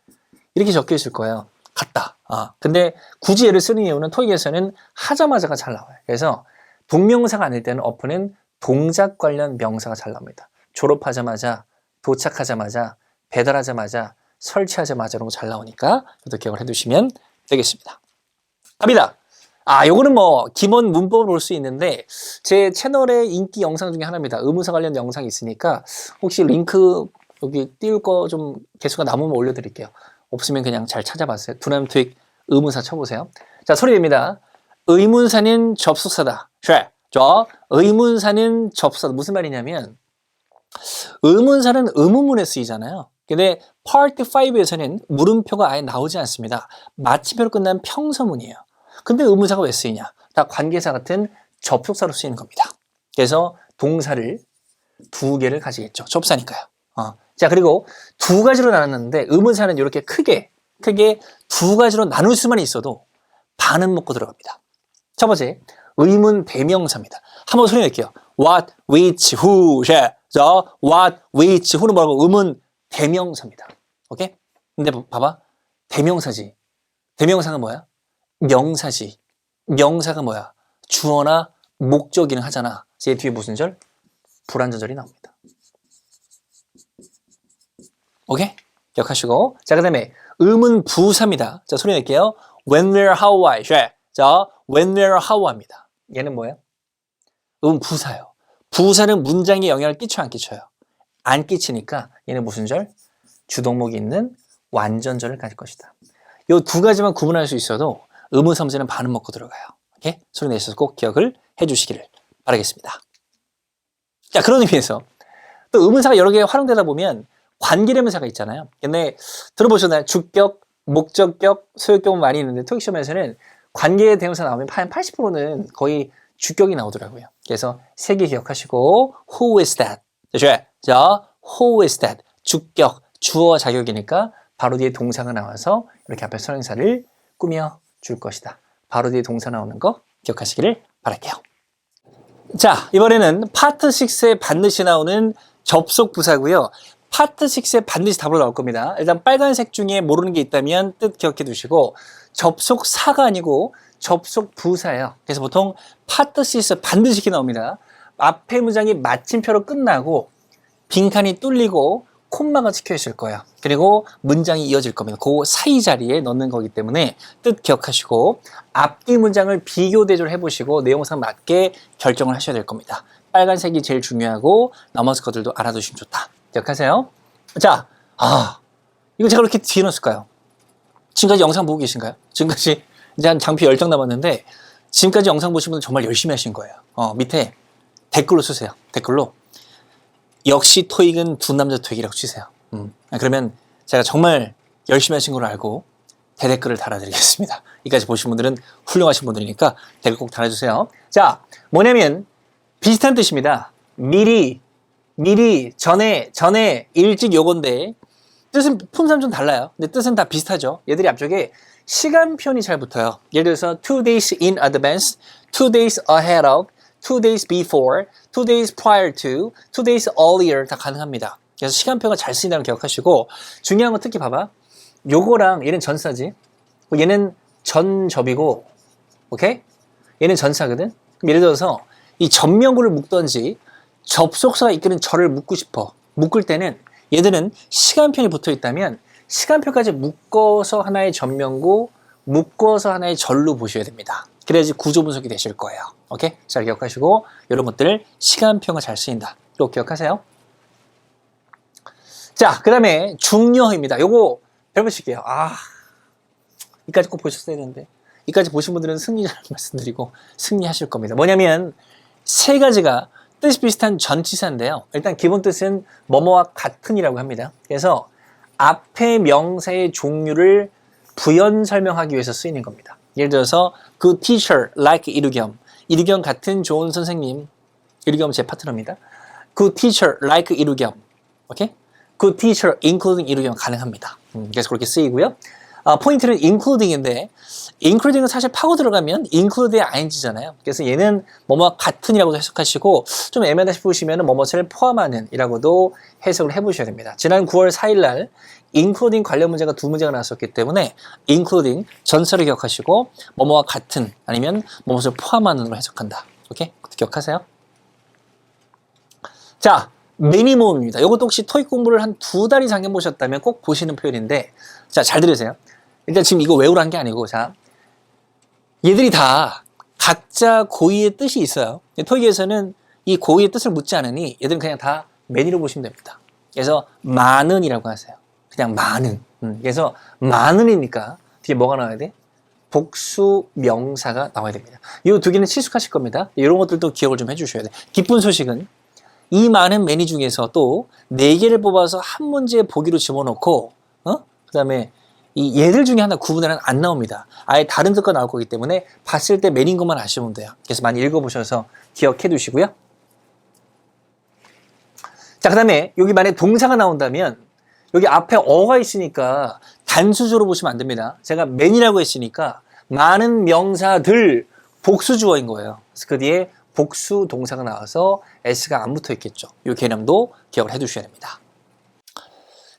이렇게 적혀 있을 거예요. 같다. 근데 굳이 얘를 쓰는 이유는 토익에서는 하자마자가 잘 나와요. 그래서 동명사가 아닐 때는 어플은 동작 관련 명사가 잘 나옵니다. 졸업하자마자, 도착하자마자, 배달하자마자, 설치하자마자 이런 거 잘 나오니까 이것도 기억을 해두시면 되겠습니다. 갑니다. 요거는 뭐 기본 문법을 볼 수 있는데 제 채널의 인기 영상 중에 하나입니다. 의문사 관련 영상이 있으니까 혹시 링크 여기 띄울 거 좀 개수가 남으면 올려드릴게요. 없으면 그냥 잘 찾아봤어요. 두남 토익 의문사 쳐보세요. 자, 소리 됩니다. 의문사는 접속사다. 저 의문사는 접속사다. 무슨 말이냐면 의문사는 의문문에 쓰이잖아요. 근데 파트 5에서는 물음표가 아예 나오지 않습니다. 마침표로 끝난 평서문이에요. 근데 의문사가 왜 쓰이냐? 다 관계사 같은 접속사로 쓰이는 겁니다. 그래서 동사를 두 개를 가지겠죠. 접사니까요. 자, 그리고 두 가지로 나눴는데 의문사는 이렇게 크게 두 가지로 나눌 수만 있어도 반은 먹고 들어갑니다. 첫 번째, 의문 대명사입니다. 한번 소리 낼게요. What, which, who, 저 what, which, who는 뭐라고? 의문 대명사입니다. 오케이? 근데 봐봐. 대명사지. 대명사가 뭐야? 명사지. 명사가 뭐야? 주어나 목적이는 하잖아. 제 뒤에 무슨 절? 불완전절이 나옵니다. 오케이? 기억하시고. 자, 그 다음에 의문 부사입니다. 자, 소리 낼게요. When, where, how, why. 자, when, where, how 합니다. 얘는 뭐예요? 의문 부사예요. 부사는 문장에 영향을 끼쳐 안 끼쳐요? 안 끼치니까 얘는 무슨 절? 주동목이 있는 완전절을 가질 것이다. 이 두 가지만 구분할 수 있어도 의문사 문제는 반은 먹고 들어가요. 오케이? 소리 내셔서 꼭 기억을 해주시기를 바라겠습니다. 자, 그런 의미에서 또 의문사가 여러 개 활용되다 보면 관계대명사가 있잖아요. 근데 들어보셨나요? 주격, 목적격, 소유격 많이 있는데 토익 시험에서는 관계대명사 나오면 한 80%는 거의 주격이 나오더라고요. 그래서 세 개 기억하시고 Who is that? 자, Who is that? 주격, 주어 자격이니까 바로 뒤에 동사가 나와서 이렇게 앞에 선행사를 꾸며 줄 것이다. 바로 뒤에 동사 나오는 거 기억하시기를 바랄게요. 자, 이번에는 파트 6에 반드시 나오는 접속 부사고요. 파트 6에 반드시 답으로 나올 겁니다. 일단 빨간색 중에 모르는 게 있다면 뜻 기억해 두시고 접속사가 아니고 접속 부사예요. 그래서 보통 파트 6에서 반드시 이렇게 나옵니다. 앞에 문장이 마침표로 끝나고 빈칸이 뚫리고 콤마가 찍혀 있을 거예요. 그리고 문장이 이어질 겁니다. 그 사이 자리에 넣는 거기 때문에 뜻 기억하시고 앞뒤 문장을 비교 대조를 해보시고 내용상 맞게 결정을 하셔야 될 겁니다. 빨간색이 제일 중요하고 나머지 것들도 알아두시면 좋다. 기억하세요? 자, 이거 제가 그렇게 뒤에 넣었을까요? 지금까지 영상 보고 계신가요? 지금까지 이제 한 장피 10장 남았는데 지금까지 영상 보신 분들 정말 열심히 하신 거예요. 밑에 댓글로 쓰세요. 댓글로 역시 토익은 두 남자 토익이라고 치세요. 그러면 제가 정말 열심히 하신 걸 알고 대댓글을 달아드리겠습니다. 이까지 보신 분들은 훌륭하신 분들이니까 댓글 꼭 달아주세요. 자, 뭐냐면 비슷한 뜻입니다. 미리, 전에, 일찍 요건데 뜻은 품사는 좀 달라요. 근데 뜻은 다 비슷하죠. 얘들이 앞쪽에 시간편이 잘 붙어요. 예를 들어서 2 days in advance, 2 days ahead of, 2 days before, 2 days prior to, 2 days earlier 다 가능합니다. 그래서 시간표가 잘 쓰인다는 걸 기억하시고 중요한 건 특히 봐봐. 요거랑 얘는 전사지. 얘는 전접이고, 오케이? 얘는 전사거든. 그럼 예를 들어서 이 전명구를 묶던지 접속사가 이끄는 절을 묶고 싶어. 묶을 때는 얘들은 시간편이 붙어 있다면 시간표까지 묶어서 하나의 전명구, 묶어서 하나의 절로 보셔야 됩니다. 그래야지 구조 분석이 되실 거예요. 오케이? 잘 기억하시고 이런 것들 시간표가 잘 쓰인다. 이거 기억하세요. 자, 그 다음에 중요입니다. 요거 배워보실게요. 이까지 꼭 보셨어야 되는데 이까지 보신 분들은 승리를 말씀드리고 승리하실 겁니다. 뭐냐면 세 가지가 뜻이 비슷한 전치사인데요. 일단 기본 뜻은 뭐뭐와 같은이라고 합니다. 그래서 앞에 명사의 종류를 부연 설명하기 위해서 쓰이는 겁니다. 예를 들어서 good teacher like 이루겸, 이루겸 같은 좋은 선생님, 이루겸 제 파트너입니다. good teacher like 이루겸, 오케이? good teacher including 이루겸 가능합니다. 그래서 그렇게 쓰이고요. 포인트는 including인데 including은 사실 파고 들어가면 include의 ing잖아요. 그래서 얘는 뭐뭐 같은이라고도 해석하시고 좀 애매하다 싶으시면 뭐뭐를 포함하는 이라고도 해석을 해보셔야 됩니다. 지난 9월 4일 날 including 관련 문제가 두 문제가 나왔었기 때문에 including 전사를 기억하시고 뭐뭐와 같은 아니면 뭐뭐를 포함하는으로 해석한다. 오케이? 기억하세요? 자, 미니멈입니다. 이것도 혹시 토익 공부를 한 2달 이상 해보셨다면 꼭 보시는 표현인데 자, 잘 들으세요. 일단 지금 이거 외우라는 게 아니고 자, 얘들이 다 각자 고유의 뜻이 있어요. 토익에서는 이 고유의 뜻을 묻지 않으니 얘들은 그냥 다 매니로 보시면 됩니다. 그래서 많은이라고 하세요. 그냥 많은. 그래서 많은이니까 뒤에 뭐가 나와야 돼? 복수 명사가 나와야 됩니다. 이 두 개는 친숙하실 겁니다. 이런 것들도 기억을 좀 해주셔야 돼요. 기쁜 소식은 이 많은 매니 중에서 또 4개를 뽑아서 한 문제에 보기로 집어넣고 그 다음에 이 얘들 중에 하나 구분하는 안 나옵니다. 아예 다른 뜻과 나올 거기 때문에 봤을 때 매니인 것만 아시면 돼요. 그래서 많이 읽어보셔서 기억해 두시고요. 자, 그 다음에 여기 만약에 동사가 나온다면 여기 앞에 어가 있으니까 단수조로 보시면 안 됩니다. 제가 맨이라고 했으니까 많은 명사들 복수주어인 거예요. 그래서 그 뒤에 복수 동사가 나와서 s가 안 붙어 있겠죠. 이 개념도 기억을 해 두셔야 됩니다.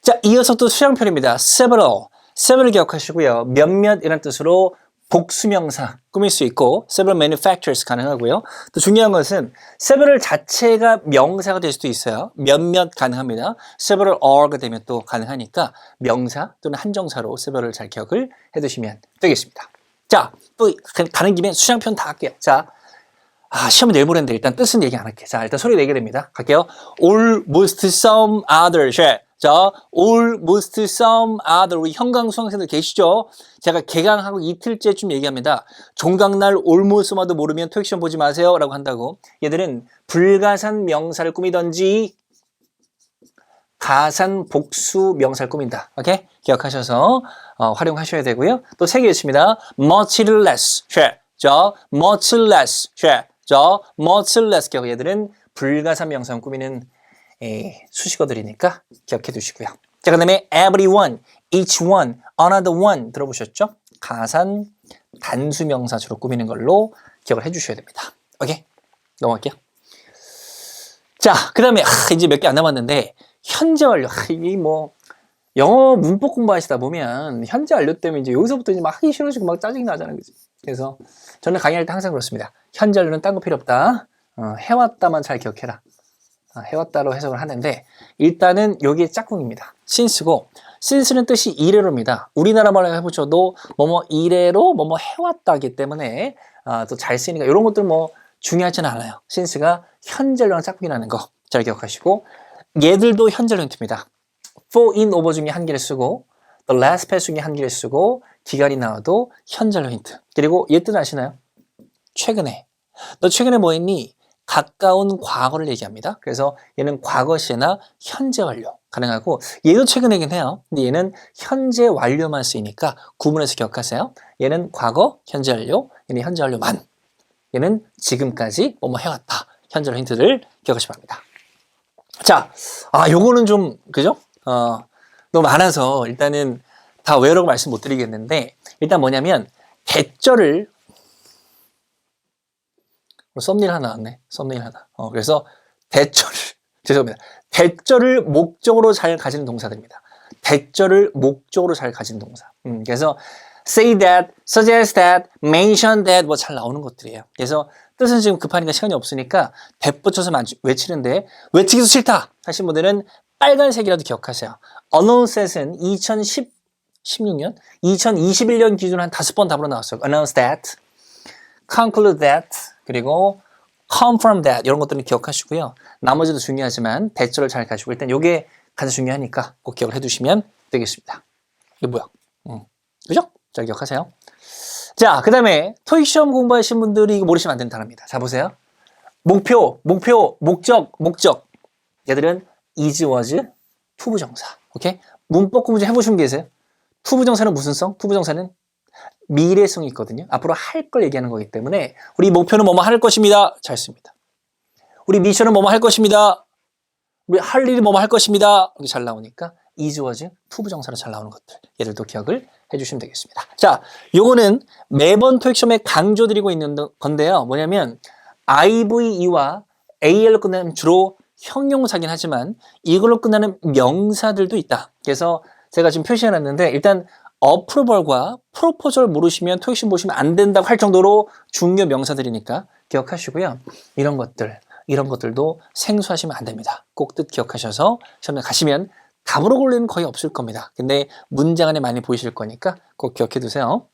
자, 이어서 또 수량편입니다. several 기억하시고요. 몇몇이라는 뜻으로 복수명사 꾸밀 수 있고 several manufacturers 가능하고요. 또 중요한 것은 several 자체가 명사가 될 수도 있어요. 몇몇 가능합니다. several are가 되면 또 가능하니까 명사 또는 한정사로 several을 잘 기억을 해두시면 되겠습니다. 자, 또 가는 김에 수량편 다 할게요. 자, 시험은 내일 모레인데 일단 뜻은 얘기 안 할게요. 자, 일단 소리 내게 됩니다. 갈게요. all, most, some, other, share. 자, all, most, some, other. 우리 현강 수강생들 계시죠? 제가 개강하고 이틀째쯤 얘기합니다. 종강날 almost, some도 모르면 토익 시험 보지 마세요. 라고 한다고. 얘들은 불가산 명사를 꾸미던지 가산 복수 명사를 꾸민다. 오케이? 기억하셔서 활용하셔야 되고요. 또 3개 있습니다. much less, share. 자, much less, share. 자, much less 기억. 얘들은 불가산 명상 꾸미는 수식어들이니까 기억해 두시고요. 자, 그 다음에 everyone, each one, another one 들어보셨죠? 가산 단수 명사 주로 꾸미는 걸로 기억을 해 주셔야 됩니다. 오케이? 넘어갈게요. 자, 그 다음에 이제 몇 개 안 남았는데 현재 완료. 이 뭐 영어 문법 공부하시다 보면 현재 완료 때문에 이제 여기서부터 이제 막 하기 싫어지고 막 짜증이 나잖아요. 그치? 그래서 저는 강의할 때 항상 그렇습니다. 현재 완료는 딴 거 필요 없다. 해왔다만 잘 기억해라. 해왔다로 해석을 하는데 일단은 여기에 짝꿍입니다. since고 since는 뜻이 이래로입니다. 우리나라 말로 해보셔도 뭐뭐 이래로 뭐뭐 해왔다기 때문에 또 잘 쓰이니까 이런 것들 뭐 중요하지는 않아요. since가 현재형랑 짝꿍이라는 거 잘 기억하시고 얘들도 현재형 힌트입니다. for, in, over 중에 한 개를 쓰고 the last past 중에 한 개를 쓰고 기간이 나와도 현재형 힌트. 그리고 얘 뜻 아시나요? 최근에. 너 최근에 뭐 했니? 가까운 과거를 얘기합니다. 그래서 얘는 과거 시제나 현재 완료 가능하고 얘도 최근이긴 해요. 근데 얘는 현재 완료만 쓰이니까 구분해서 기억하세요. 얘는 과거, 현재 완료, 얘는 현재 완료만. 얘는 지금까지 뭐뭐 해왔다. 현재 완료 힌트를 기억하시기 바랍니다. 자, 요거는 좀 그죠? 너무 많아서 일단은 다 외우라고 말씀 못 드리겠는데 일단 뭐냐면 대절을 썸네일 하나 나왔네. 썸네일 하나. 그래서 대절을 죄송합니다. 대절을 목적으로 잘 가지는 동사들입니다. 대절을 목적으로 잘 가진 동사. 그래서 say that, suggest that, mention that 뭐 잘 나오는 것들이에요. 그래서 뜻은 지금 급하니까 시간이 없으니까 대붙여서 외치는데 외치기도 싫다 하신 분들은 빨간색이라도 기억하세요. announce는 2016년, 2021년 기준 한 5번 답으로 나왔어요. announce that, conclude that, 그리고 confirm that 이런 것들은 기억하시고요. 나머지도 중요하지만 대절을 잘 가지고 일단 이게 가장 중요하니까 꼭 기억을 해두시면 되겠습니다. 이게 뭐야? 그죠? 잘 기억하세요. 자, 그 다음에 토익 시험 공부하신 분들이 이거 모르시면 안 되는 단어입니다. 자, 보세요. 목표, 목적. 얘들은 is, was, 투부정사. 오케이? 문법 공부 좀 해보신 분 계세요? 투부정사는 무슨 성? 투부정사는 미래성이 있거든요. 앞으로 할 걸 얘기하는 거기 때문에 우리 목표는 뭐뭐 할 것입니다. 잘 씁니다. 우리 미션은 뭐뭐 할 것입니다. 우리 할 일이 뭐뭐 할 것입니다. 이렇게 잘 나오니까 is, was, 투부정사로 잘 나오는 것들. 얘들도 기억을 해주시면 되겠습니다. 자, 요거는 매번 토익 시험에 강조드리고 있는 건데요. 뭐냐면 IVE와 AL로 끝나는 주로 형용사긴 하지만 이걸로 끝나는 명사들도 있다. 그래서 제가 지금 표시해놨는데 일단 어프로벌과 프로포절 모르시면 토익 시험 보시면 안 된다고 할 정도로 중요 명사들이니까 기억하시고요. 이런 것들도 생소하시면 안 됩니다. 꼭 뜻 기억하셔서 시험에 가시면 답으로 걸리는 거의 없을 겁니다. 근데 문장 안에 많이 보이실 거니까 꼭 기억해 두세요.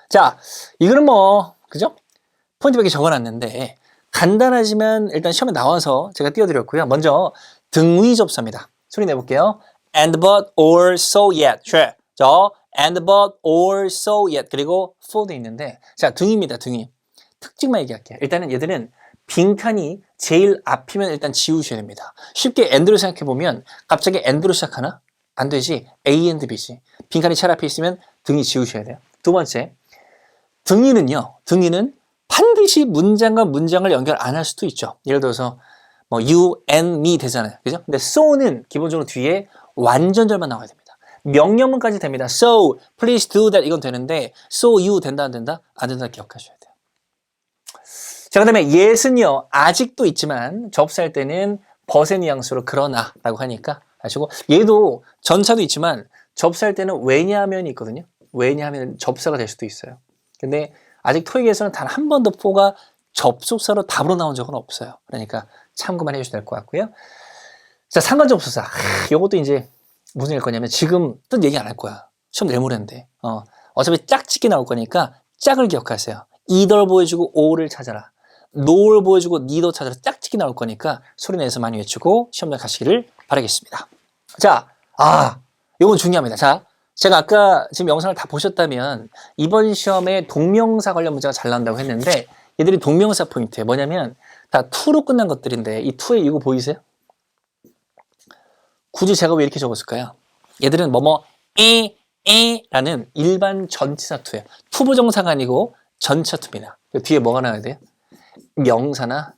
자, 이거는 뭐 그죠? 포인트 몇 개 적어놨는데 간단하지만 일단 시험에 나와서 제가 띄워드렸고요. 먼저 등위 접수입니다. 소리 내볼게요. And but or so yet. 저 and but or so yet 그리고 for도 있는데 자 등위입니다. 등위. 특징만 얘기할게요. 일단은 얘들은 빈칸이 제일 앞이면 일단 지우셔야 됩니다. 쉽게 and로 생각해보면 갑자기 and로 시작하나? 안 되지. A and B지. 빈칸이 제일 앞에 있으면 등위 지우셔야 돼요. 두 번째, 등위는 반드시 문장과 문장을 연결 안 할 수도 있죠. 예를 들어서 뭐 you and me 되잖아요. 그죠? 근데 so는 기본적으로 뒤에 완전절만 나와야 됩니다. 명령문까지 됩니다. So, please do that 이건 되는데 so you 된다 안 된다? 안 된다 기억하셔야 돼요. 자, 그 다음에 yes는요 아직도 있지만 접수할 때는 but의 뉘앙스로 그러나 라고 하니까 아시고 얘도 전차도 있지만 접수할 때는 왜냐하면이 있거든요. 왜냐하면 접사가 될 수도 있어요. 근데 아직 토익에서는 단 한 번도 for가 접속사로 답으로 나온 적은 없어요. 그러니까 참고만 해주셔도 될 것 같고요. 자, 상관접수사. 이것도 이제 무슨 일 거냐면 지금 뜻 얘기 안 할 거야. 시험 내일 모레인데. 어차피 짝짓기 나올 거니까 짝을 기억하세요. either 보여주고 or를 찾아라. no를 보여주고 neither 찾아라. 짝짓기 나올 거니까 소리 내서 많이 외치고 시험장 가시기를 바라겠습니다. 자, 이건 중요합니다. 자, 제가 아까 지금 영상을 다 보셨다면 이번 시험에 동명사 관련 문제가 잘 나온다고 했는데 얘들이 동명사 포인트예요. 뭐냐면 다 to로 끝난 것들인데 이 to에 이거 보이세요? 굳이 제가 왜 이렇게 적었을까요? 얘들은 라는 일반 전치사 to예요. 투부정사가 아니고 전치사 to입니다. 뒤에 뭐가 나와야 돼요? 명사나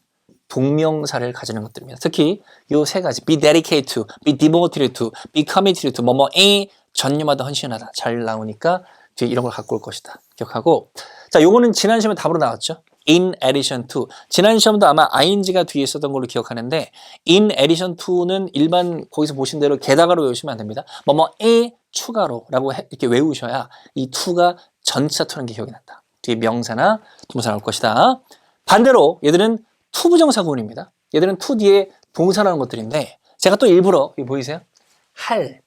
동명사를 가지는 것들입니다. 특히 이 세 가지 be dedicated to, be devoted to, be committed to 전념하다 헌신하다 잘 나오니까 뒤에 이런 걸 갖고 올 것이다. 기억하고 자, 요거는 지난 시험에 답으로 나왔죠. in addition to. 지난 시험도 아마 ing가 뒤에 있었던 걸로 기억하는데 in addition to는 일반 거기서 보신 대로 게다가로 외우시면 안 됩니다. 에 추가로 라고 이렇게 외우셔야 이 to가 전치사 to라는 게 기억이 난다. 뒤에 명사나 동사 나올 것이다. 반대로 얘들은 투부정사 구문입니다. 얘들은 to 뒤에 동사 나오는 것들인데 제가 또 일부러 여기 보이세요? 하는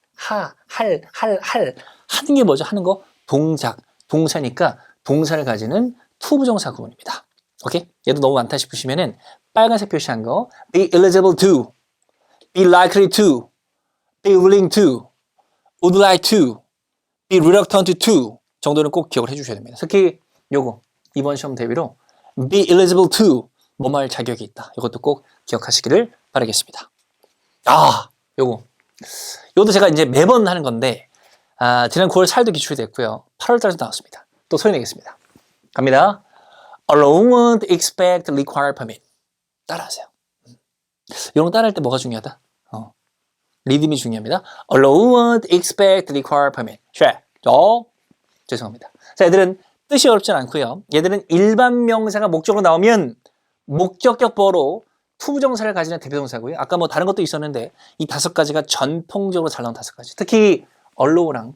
게 뭐죠? 하는 거 동작, 동사니까 동사를 가지는 투부정사 구문입니다. 오케이? 얘도 너무 많다 싶으시면은 빨간색 표시한 거 be eligible to, be likely to, be willing to, would like to, be reluctant to 정도는 꼭 기억을 해주셔야 됩니다. 특히 요거 이번 시험 대비로 be eligible to 뭐뭐 할 자격이 있다. 이것도 꼭 기억하시기를 바라겠습니다. 요것도 제가 이제 매번 하는 건데 지난 9월 4일도 기출이 됐고요. 8월달에도 나왔습니다. 또 소개내겠습니다. 갑니다. allow, want, expect, require, permit. 따라하세요. 이런 거 따라할 때 뭐가 중요하다? 리듬이 중요합니다. allow, want, expect, require, permit. 죄송합니다. 자, 얘들은 뜻이 어렵진 않고요. 얘들은 일반 명사가 목적으로 나오면 목적격보로 투부정사를 가지는 대표동사고요. 아까 뭐 다른 것도 있었는데 이 5가지가 전통적으로 잘 나온 5가지. 특히 allow랑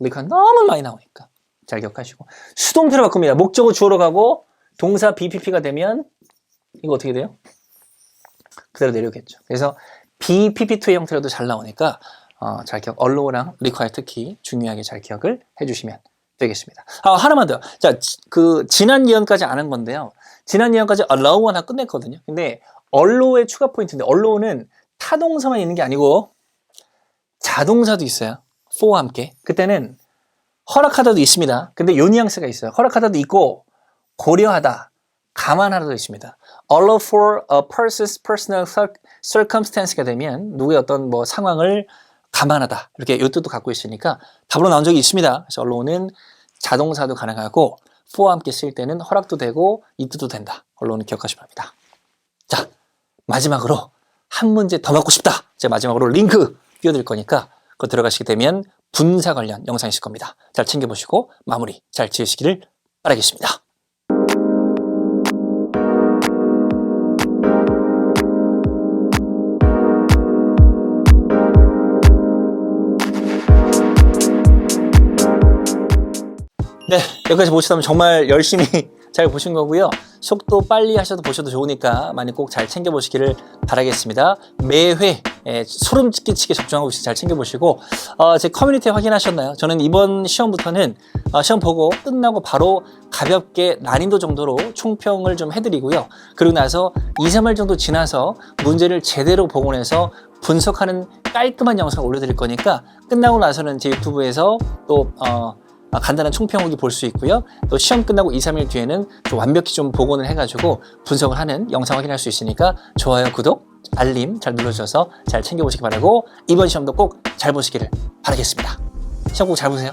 require 너무 많이 나오니까 잘 기억하시고 수동태로 바꿉니다. 목적어 주어로 가고 동사 BPP가 되면 이거 어떻게 돼요? 그대로 내려오겠죠. 그래서 BPP2의 형태로도 잘 나오니까 잘 기억, allow랑 require 특히 중요하게 잘 기억을 해주시면 되겠습니다. 하나만 더. 자, 지난 예언까지 안 한 건데요. 지난 예언까지 allow 하나 끝냈거든요. 근데 allow의 추가 포인트인데 allow는 타동사만 있는 게 아니고 자동사도 있어요. for와 함께. 그때는 허락하다도 있습니다. 근데 요 뉘앙스가 있어요. 허락하다도 있고 고려하다, 감안하다도 있습니다. allow for a person's personal circumstance가 되면 누구의 어떤 뭐 상황을 감안하다 이렇게 이 뜻도 갖고 있으니까 답으로 나온 적이 있습니다. 그래서 allow는 자동사도 가능하고 for와 함께 쓸 때는 허락도 되고 이 뜻도 된다. allow는 기억하시기 바랍니다. 자, 마지막으로 한 문제 더 맞고 싶다. 제가 마지막으로 링크 띄워드릴 거니까 그거 들어가시게 되면 분사 관련 영상이 있을 겁니다. 잘 챙겨보시고 마무리 잘 지으시기를 바라겠습니다. 네, 여기까지 보시다면 정말 열심히 잘 보신 거고요. 속도 빨리 하셔도 보셔도 좋으니까 많이 꼭 잘 챙겨보시기를 바라겠습니다. 매회 소름 끼치게 적중하고 잘 챙겨보시고 제 커뮤니티 확인하셨나요? 저는 이번 시험부터는 시험 보고 끝나고 바로 가볍게 난이도 정도로 총평을 좀 해드리고요. 그리고 나서 2, 3일 정도 지나서 문제를 제대로 복원해서 분석하는 깔끔한 영상을 올려드릴 거니까 끝나고 나서는 제 유튜브에서 또 간단한 총평 후기 볼 수 있고요. 또 시험 끝나고 2, 3일 뒤에는 좀 완벽히 좀 복원을 해가지고 분석을 하는 영상 확인할 수 있으니까 좋아요, 구독, 알림 잘 눌러주셔서 잘 챙겨보시기 바라고 이번 시험도 꼭 잘 보시기를 바라겠습니다. 시험 꼭 잘 보세요.